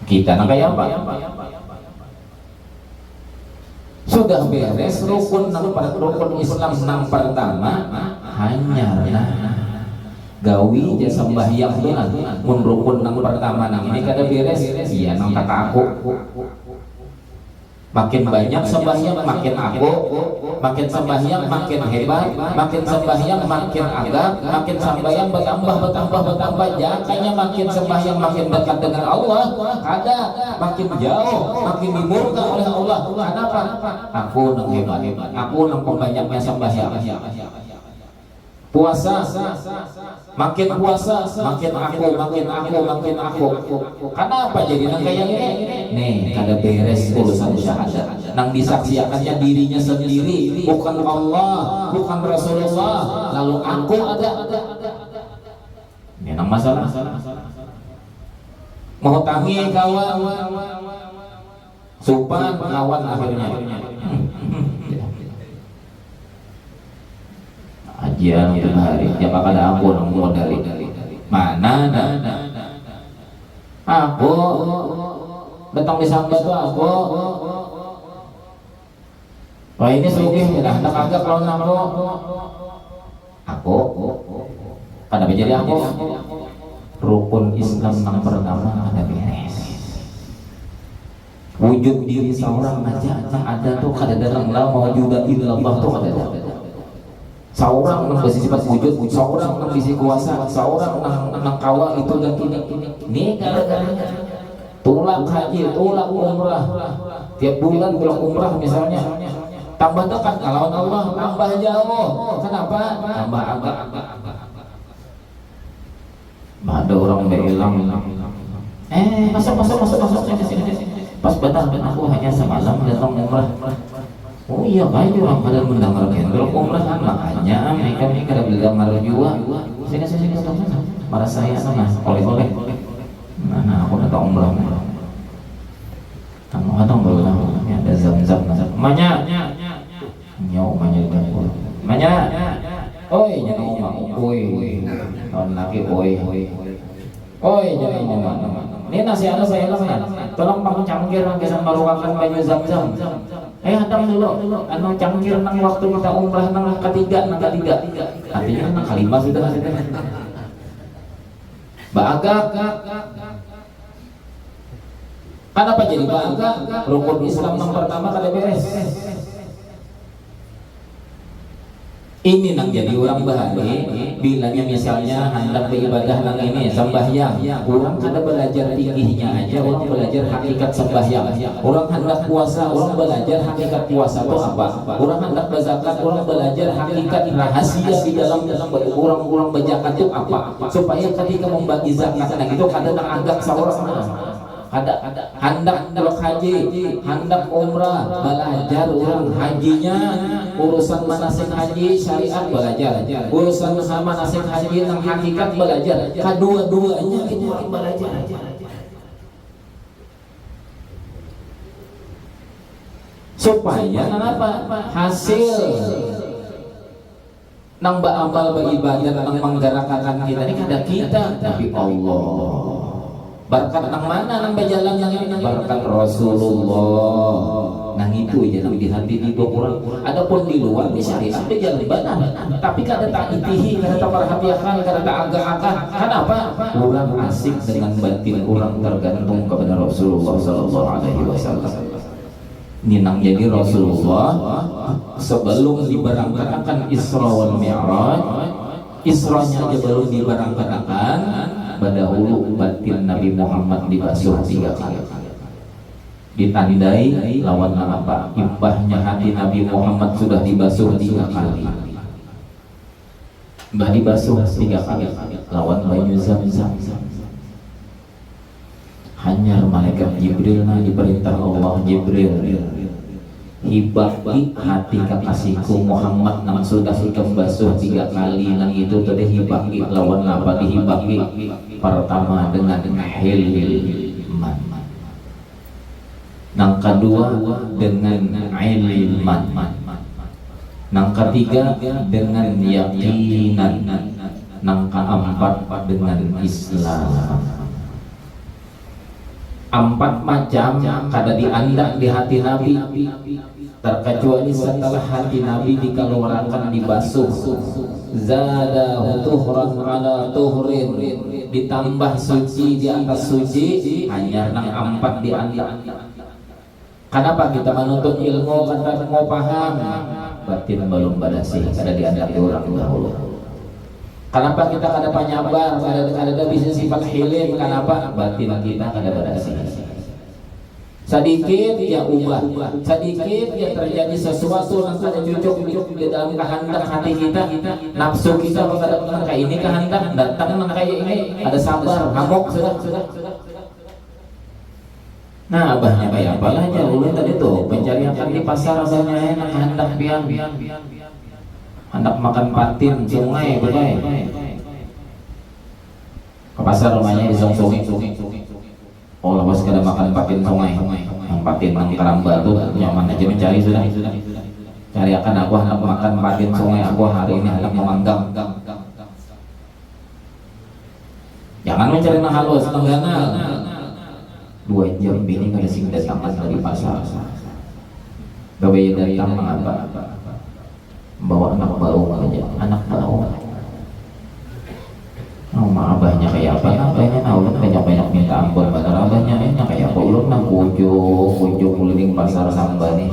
Kita nang kaya apa? Sudah beres rukun Islam nang pertama hanya gawi jasa sembahyang dengan mun rukun nang pertama nang ini kada beres iya nang kata aku makin banyak sembahyang makin aku, makin sembahyang makin hebat, makin sembahyang makin agak, makin sembahyang bertambah jakanya makin sembahyang makin dekat dengan Allah, kada makin jauh, makin dimurka oleh Allah. Kenapa? Aku nang hebat, aku nang pembanyaknya sembahyang. Puasa, makin puasa, makin aku. Kenapa jadi nang kayak ini? Nih, kada beres urusan syahadat. Nang disaksikannya dirinya sendiri, bukan Allah, bukan Rasulullah. Lalu aku ada. Ini nang masalah. Mau tangi kawan, supan kawan akhirnya. Ajian untuk hari siapa kada aku nang dari mana aku datang di sambat tuh aku wah ini sugih ya dah agak lawan aku Karena jadi aku rukun Islam yang pertama ada beres. Wujud diri seorang aja ada tuh kadang-kadang mau juga illallah tuh ada. Seorang yang bersifat wujud, seorang yang bisa kuasa, seorang yang kawal itu dan ini. Nih gara-gara tulak haji, tulak umrah, tiap bulan tulak umrah misalnya. Tambah dekat kalau Allah, tambah jauh. Kenapa? Tambah agak. Ada orang bilang, masuk sini. Pas benar aku hanya semalam datang umrah. Oh iya kan orang pada mendengar gendrok umrah kan makanya mereka ini kada mendengar juga. Sini marah saya sana oleh. Nah aku datang umrah. Kamu datang belum? Ada zam-zam. Manya. Nyau manya datang. Manya. Oi nyau mau. Oi. Tahun lagi oi. Oi jadi nyau. Ini nasi anak saya tolong pakai cangkir kesan barukan baju zam-zam. Hadam dulu, anu cangkir nang waktu kita umrah nang ketiga. Artinya nang kelima sudah. Baagak. Kenapa jadi baagak? Rukun Islam yang pertama kada beres. Ini nang jadi orang bahari bilangnya misalnya hendak beribadah nang ini sembahyang, orang kada belajar tingginya aja, orang belajar hakikat sembahyang. Orang hendak puasa, orang belajar hakikat puasa itu apa? Orang hendak berzakat, orang belajar hakikat rahasia di dalam orang berzakat itu apa? Supaya ketika membagi zakat nang itu kada nang agak seorang ada hendak haji, hendak umrah, belajar orang hajinya, urusan manasik haji syariat belajar, urusan manasik haji tentang hakikat belajar, kedua-duanya kita belajar. Supaya apa? Hasil nang beramal beribadah nang menggerakkan kita ini kada kita, tapi Allah. Berkat nang mana nang berjalan yang ini? Berkat Rasulullah. Nang itu aja nang di hati di orang. Adapun di luar di syariat di jalan benar. Tapi kada tak itihi, kada tak perhatikan, kada tak agak-agak. Kenapa? Orang asik dengan batin orang tergantung kepada Rasulullah sallallahu alaihi wasallam. Ini nang jadi Rasulullah sebelum diberangkatkan Isra wal Mi'raj. Isranya aja belum diberangkatkan. Dahulu batin Nabi Muhammad dibasuh 3 kali, ditandai lawan apa? Imbahnya hati Nabi Muhammad sudah dibasuh 3 kali. Mbah dibasuh 3 kali lawan banyu zam-zam. Hanya malaikat Jibril diperintah Allah, Jibril hibaki hati kekasihku Muhammad nang sudah ikam basuh 3 kali nang itu tadi hibaki lawan apa dihibaki? Pertama dengan hilman, nang kedua dengan ilman, nang ketiga dengan yakinan, nang keempat dengan Islam. 4 macam kada diandak di hati Nabi, terkecuali setelah hati Nabi dikeluarkan dibasuh, zadahu tuhran ala tuhrin, ditambah suci di atas suci, hanya nang 4 diandak. Kenapa kita menuntut ilmu? Karena mau paham, batin belum badasi, kada diandak di orang dahulu. Kenapa kita kada penyabar, kada bisa sifat hilim? Kenapa? Batin kita kada badasi. Sedikit ya ubah, sedikit ya terjadi sesuatu yang kada cocok di dalam kehendak hati kita, nafsu kita kada kayak ini kehendak, datang nang kayak ini, ada sabar, ngamuk sudah. Nah, abahnya kayak apa aja ulun tadi tuh pencarian di pasar abahnya enak kehendak pian. Hendak makan patin sungai bagai. Ke pasar rumahnya di sungai. Oh, lawas kada makan patin sungai. Yang patin nang Karamba tuh nyaman aja mencari sudah. Cari akan aku hendak makan patin sungai, aku hari ini hendak memanggang. Jangan mencari nang halus, tenggana. 2 jam ini kada sing datang dari pasar. Gawe datang apa? Bawa anak bau aja, anak bau. abahnya kayak apa, abahnya ulun banyak-banyak minta ampun bener abahnya kayak apa, ulun nang kujuk keliling pasar Samba nih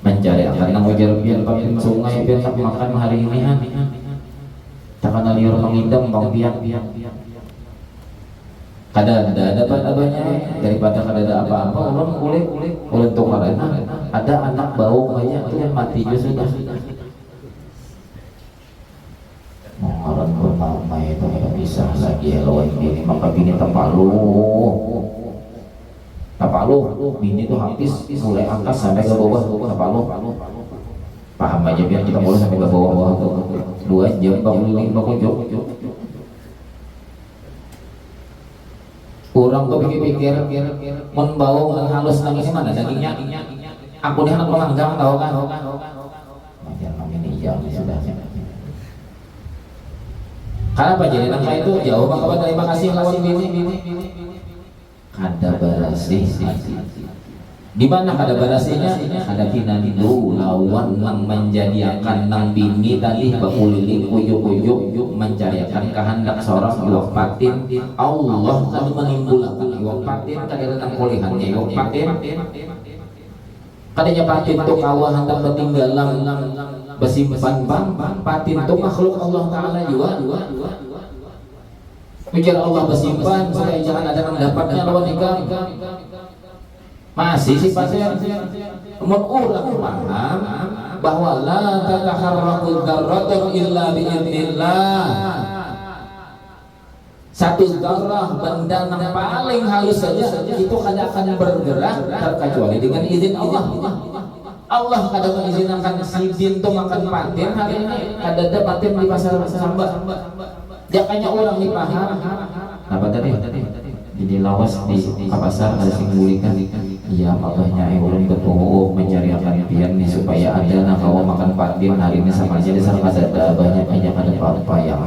mencari akan nang ujar biar pakai sungai biar tak makan hari ini takkan liur mengidam bang piak kada ada abahnya daripada kada ada apa-apa ulun tukar ada anak bau banyak itu yang mati juga sudah mengaran bernama itu tidak bisa lagi lawan bini maka bini tapalu bini itu habis mulai atas sampai ke bawah tapalu paham aja biar kita mulai sampai ke bawah tuh 2 jam bangun bakujuk kurang tuh pikir mun bau halus nangis mana dagingnya aku nih anak pelanggang tahu kan macam ini jam sudah. Kenapa jadi nama itu jauh maka terima kasih lawan bini kada barasi di mana kada barasinya ada kinandu lawan nang menjadikan nang bini tadi bakuliling kujuk mencariakan kehendak seorang iwak patin Allah kan menimbulkan iwak patin kada nang kulihannya iwak patin kadanya patin tuh kawah hendak ketinggalan besimpan patin tuh makhluk Allah Ta'ala juga mikir Allah besimpan supaya jangan ada yang dapatnya lawan nikah masih si pasien mengulang paham bahwa la tataharrakul dzarratun illa bi'idznillah satu zarrah benda yang paling halus saja itu kada akan bergerak terkecuali dengan izin Allah. Allah kadang mengizinkan si bin tuh makan patin hari ini ada patin di pasar Samba jakanya orang dipaham apa tadi jadi lawas di pasar ada singgulikan iya abahnya ulun betul mencari akan pian nih supaya ada nak kawa makan patin hari ini sama aja dasar kada banyak aja kada apa yang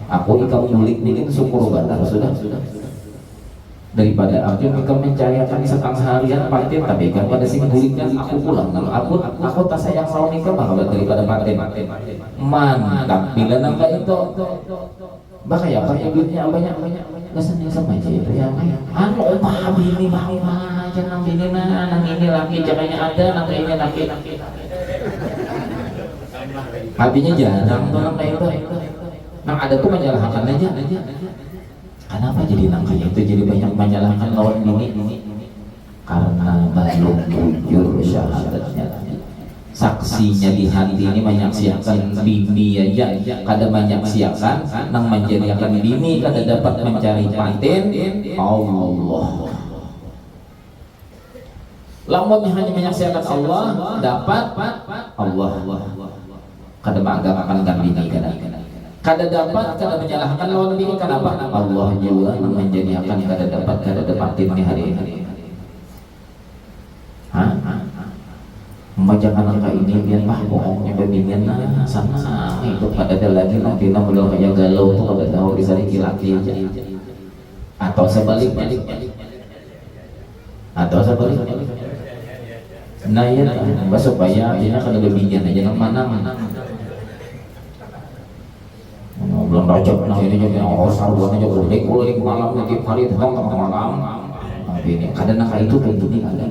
aku ikam mulik nih syukur banget sudah daripada aku mencari akan setengah harian patin tapi kan pada singgulikan aku pulang kalau aku tak sayang sama nikah bakal daripada patin mantap bila nangka itu bakaya apa ya duitnya banyak kesannya sama aja itu ya paham ini bahwa jangan bini nang ini laki jakanya ada nang ini laki hatinya jarang tuh nang kayak itu nang ada tuh menyalahkan aja kenapa jadi nang kayak itu jadi banyak menyalahkan lawan bini karena belum jujur syahadatnya saksinya di hati ini menyaksikan bini aja kada menyaksikan nang menjadikan bini kada dapat mencari patin Allah lamun hanya menyaksikan Allah dapat Allah kada mengagamakan bini kada dapat kada menyalahkan lawan bini kenapa Allah juga nang menjadikan kada dapat patin di hari ini jangan angka ini biar mah bohongnya bebinian sana itu pada ada lagi nanti belum kayak galau tuh kalau tahu bisa laki-laki atau sebaliknya nah ya supaya akhirnya kada bebinian aja nang mana belum rajab nah ini jadi saruan aja kulik malam tiap hari datang ke malam ini kada nak itu tentunya kada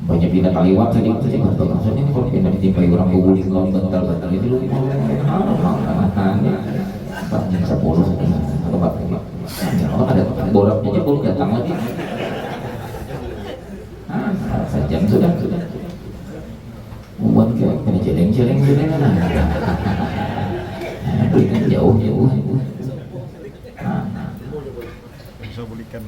banyak pindah kaliwat tadi itu sih maksudnya ini kalau pindah ditimpai orang guling lawan bantal itu lu jam 10 atau ada boroknya aja belum datang lagi sejam sudah buat kena jeleng berikan jauh
bisa belikan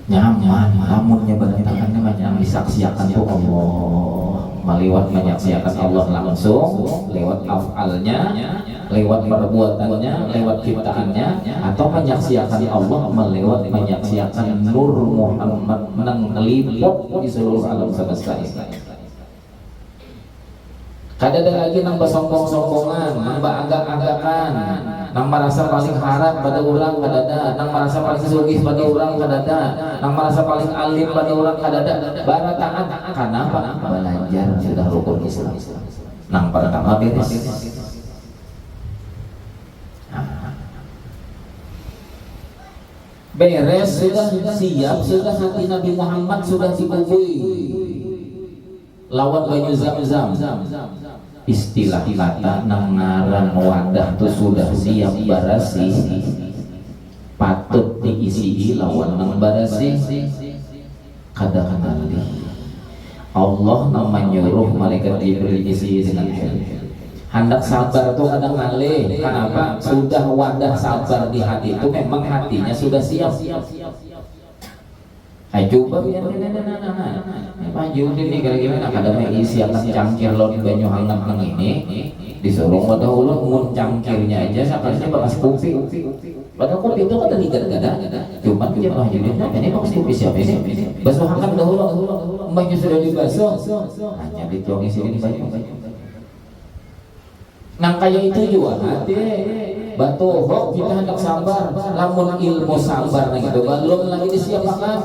nyaman lamunnya bertindakannya banyak disaksikan tuh Allah meliwat menyaksikan Allah langsung lewat afalnya lewat perbuatannya lewat ciptaannya atau menyaksikan Allah melewat menyaksikan Nur Muhammad nang liput di seluruh alam semesta ini kada ada lagi nang bersombong-sombongan nang beragak-agakan nang merasa paling harap pada orang kada ada nang merasa paling sugih pada orang kada ada nang merasa paling alim pada orang kada ada barataan kenapa belajar sudah rukun Islam nang pertama beres beres, sudah siap, sudah hati Nabi Muhammad sudah dibubui lawan banyu Zam-Zam. Istilah kata nangaran wadah tuh sudah siap barasi, patut diisi lawan nang barasi. Kadang-kadang Allah nama nyuruh malaikat Jibril isi dengan hendak sabar tuh kadang ngalih. Kenapa? Sudah wadah sabar di hati itu memang hatinya sudah siap. Ayo coba biar Pak Judi nih kira-kira ada isi akan cangkir lo di banyu hangat nang ini disuruh wadah ulo mun cangkirnya aja sepertinya bakas kopi. Padahal kopi itu kan gada-gada. Cuma dia Pak Judi ini bakas kopi siapa ini? Basuh hangat dahulu, mbaknya sudah dibasuh. Hanya dituang isi di banyu. Nang kaya itu juga hati batu hok kita hendak sabar, lamun ilmu sabar nah gitu belum lagi disiapkan.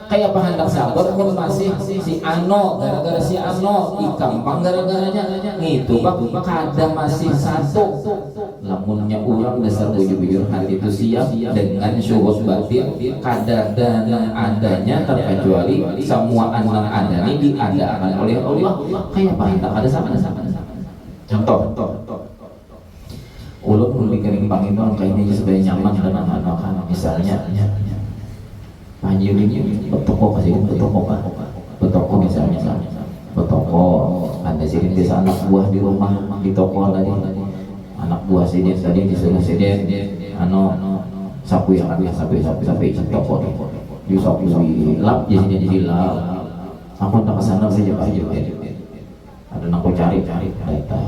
Kayak apa hendak sabar pun masih si Ano gara-gara si Ano ikampang gara-garanya gitu Pak, kadang masih satu lamunnya ulang dasar bujur-bujur hati itu siap dengan syuhud batin kadar dan adanya terkecuali semua anak ada ini diadakan oleh Allah. Kayak apa hendak ada sama-sama. Contoh ulun mau bikin itu kayaknya supaya nyaman dan anak-anak misalnya Haji ini betoko kasih betoko misalnya betoko ada sini biasa anak buah di rumah di toko tadi anak buah sini tadi disuruh sini sapu yang ada sapu toko di sapu lap di sini di lap aku tak kesana saja Pak Haji ada nak cari data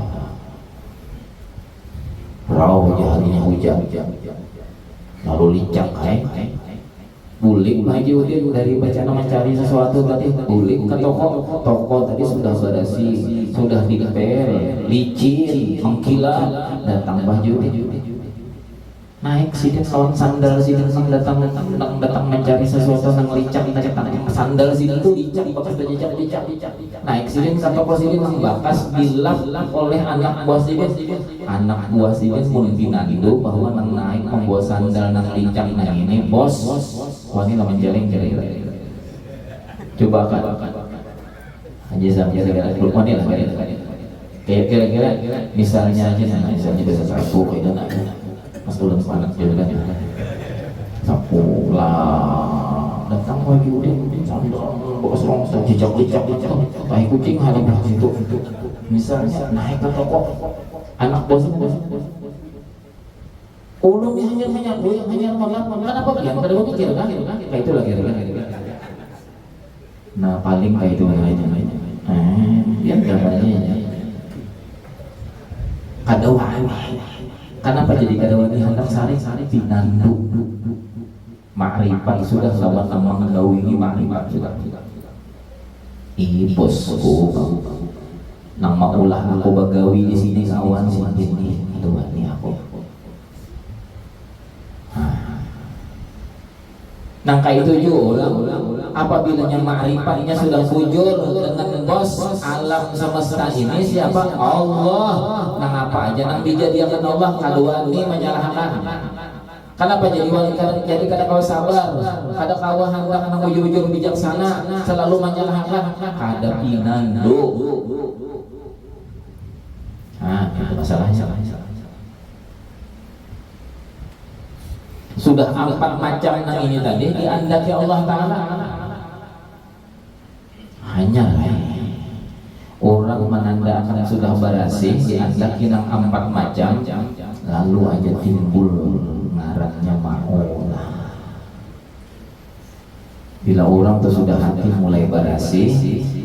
raw jahalinya hujan lalu licak bulik lagi dari bacaan mencari sesuatu tadi bulik ke toko tadi sudah berasi sudah dipel licin mengkilat datang baju naik sidin kawan sandal sidin datang mencari sesuatu yang licak sandal sidin itu licak bekas licak naik sidin ke toko sidin membakas dilap oleh anak buah sidin mun pinando bahwa nang naik membawa sandal nang licak nang ini bos wanita menjaring coba kan aja sampai kira-kira wanita kira-kira misalnya aja misalnya bahasa sapu kayak pas ulang panas dia kan sapu lah datang lagi udah sandal bawa serong cicak tai kucing hari itu misalnya naik ke toko anak bos ulung hanya goyang hanya malam kenapa kan pada mau pikir kan kayak itu lagi nah paling kayak itu lainnya yang gambarnya ada wani. Kenapa jadi kadawani hendak sari-sari pinandu makrifat sudah lawan nama menggawi makrifat sudah bosku nang maulah aku bagawi di sini kawan sini kadawani aku nang kayak itu juga apabila yang ma'rifatnya sudah fujur dengan bos alam semesta ini siapa? Allah. Nang apa aja nang dijadikan Allah kaduan ini menyalahkan. Kenapa jadi kada kau sabar, kada kau hendak nang ujur-ujur bijaksana selalu menyalahkan kada pinando. Itu masalahnya. Sudah 4 macam nang ini tadi diandaki Allah Ta'ala. Hanyalah orang menandakan sudah berhasil diandaki nang 4 macam lalu aja timbul ngarannya maulah. Bila orang tuh sudah hati mulai berhasil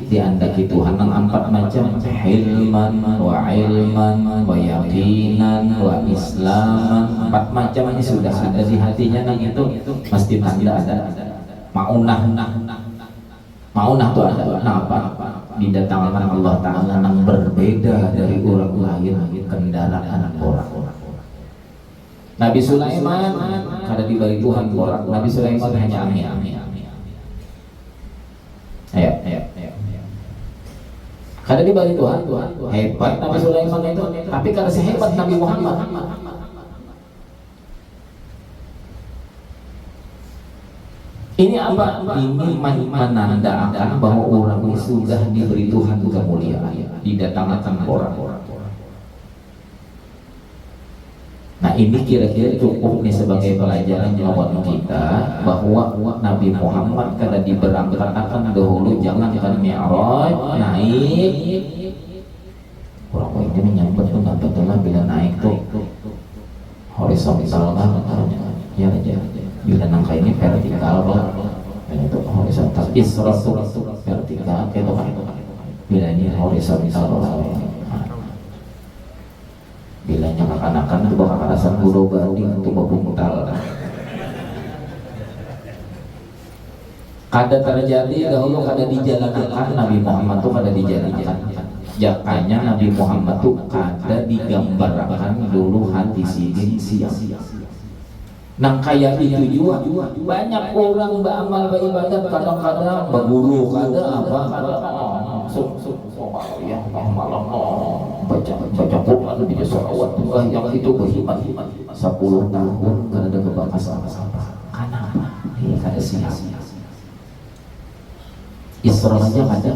diandaki Tuhan nang 4 macam hilman wa ilman wa yaqinan wa islaman 4 macam ini sudah ada di hatinya nang itu pasti tanda ada maunah tuh ada apa didatangkan Allah Ta'ala nang berbeda dari orang lain kendaraan orang Nabi Sulaiman kada diberi Tuhan orang Nabi Sulaiman hanya angin ayo kada diberi Tuhan hebat Nabi Sulaiman itu tapi kada sehebat Nabi Muhammad Ini apa? Ini menandakan bahwa orang ini sudah diberi Tuhan kemuliaan, didatangkan orang-orang. Nah ini kira-kira cukup nih sebagai pelajaran buat kita bahwa Nabi Muhammad kada diberangkatkan dahulu, jangan Mi'raj naik. Orang ini menyambut pun betul bila naik tuh horizontal ya aja. Bila nangka ini vertikal itu horizontal, Isra vertikal itu kan. Bila ini horizontal, bilanya akan-akan itu bakal alasan guru banding untuk membungtal. Kada terjadi dahulu, kada dijalankan Nabi Muhammad tuh kada dijalankan. Jakanya Nabi Muhammad tuh kada digambarkan dulu hati sidin siang. Nang kayak itu juga banyak orang beramal beribadat kadang-kadang berguru kada apa kada ya malam baca Quran di sholawat yang itu berhimat 10 tahun kada ada kebakas apa-apa. Kenapa? Ini kada siap. Isra aja kada.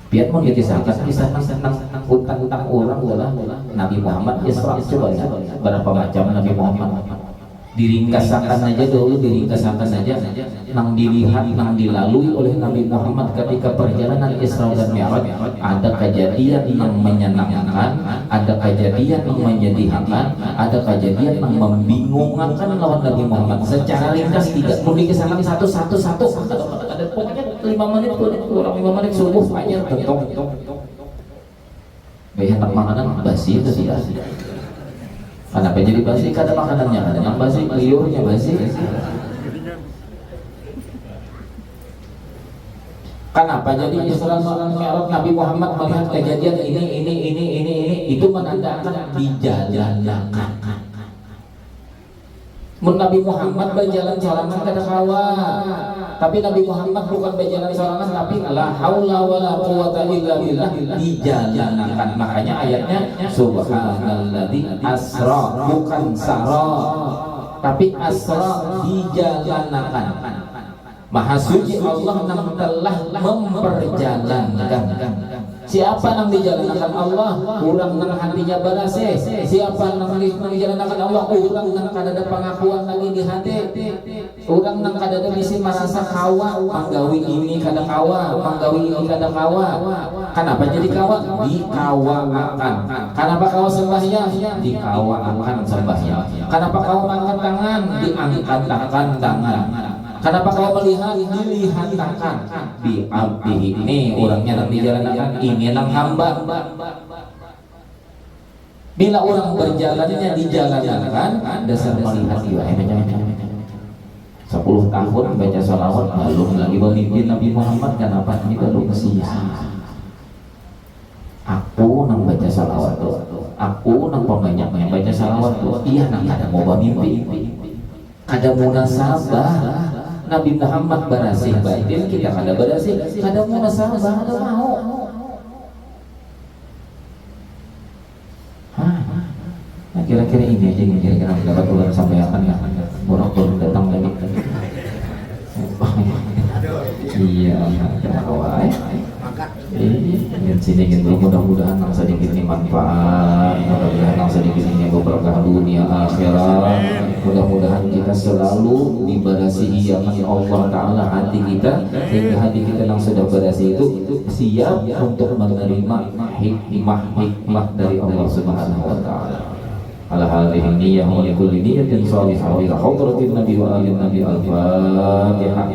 Biar mau dikisahkan tentang utang orang adalah Nabi Muhammad Isra. Coba ya berapa macam Nabi Muhammad diringkasakan aja dulu, diringkasakan aja nang dilihat, nang dilalui oleh Nabi Muhammad ketika perjalanan Isra dan Mi'raj. Ada kejadian yang menyenangkan, ada kejadian yang menyedihkan, ada kejadian yang membingungkan lawan Nabi Muhammad. Secara ringkas tidak perlu dikisahkan satu-satu. Ada pokoknya 5 menit, kurang 5 menit subuh fajar bentuk. Bayi hendak makanan basi itu tidak. Kenapa jadi basi? Kada makanannya kada yang basi, liurnya basi. Kenapa jadi Isra dan Mi'raj Nabi Muhammad melihat kejadian ini itu menandakan dijalankan. Nabi Muhammad berjalan sorangan kada kawa. Tapi Nabi Muhammad bukan berjalan sorangan, tapi la haula wala quwata illa billah, dijalankan. Makanya ayatnya subhanalladzi asra, bukan sara, tapi asra, dijalankan. Maha suci Allah yang telah memperjalankan. Siapa yang dijalankan Allah? Orang yang hatinya berase. Siapa yang dijalankan Allah? Orang yang kada pengakuan lagi di hati. Orang yang kada bisa merasa kawa, manggawi ini kada kawa, manggawi ini kada kawa. Kenapa jadi kawa? Dikawakan. Kenapa kawa sembahyang? Dikawakan sembahyang. Kenapa kawa angkat tangan? Diangkat tangan. Kenapa kau melihat? Dilihatkan di abdi ini orangnya nanti jalankan ini nang hamba. Bila orang berjalannya dijalankan, dasar melihat juga. 10 tahun baca salawat belum lagi memimpin Nabi Muhammad. Kenapa ini belum siap? Aku nang baca salawat tuh, aku nang pembanyaknya baca salawat tuh. Iya nang ada mau mimpi, ada munasabah. Nabi Muhammad berasih batin, kita kada berasih, kada munasabah, kada mau. Nah, kira-kira ini aja nih, kira-kira dapat ulang sampai akan ya. Borok belum datang lagi. Iya, kita kawai. Ingin sini gitu, mudah-mudahan yang sedikit ini manfaat, mudah-mudahan yang sedikit ini berkah dunia akhirat, mudah-mudahan kita selalu dibarasihi oleh Allah Ta'ala hati kita, sehingga hati kita yang sudah berasi itu siap untuk menerima hikmah dari Allah Subhanahu Wa Ta'ala. Ala hadhihi niyyah wa likulli niyyatin shalihah wa ila hadratin nabi wa alin nabi al-fatihah.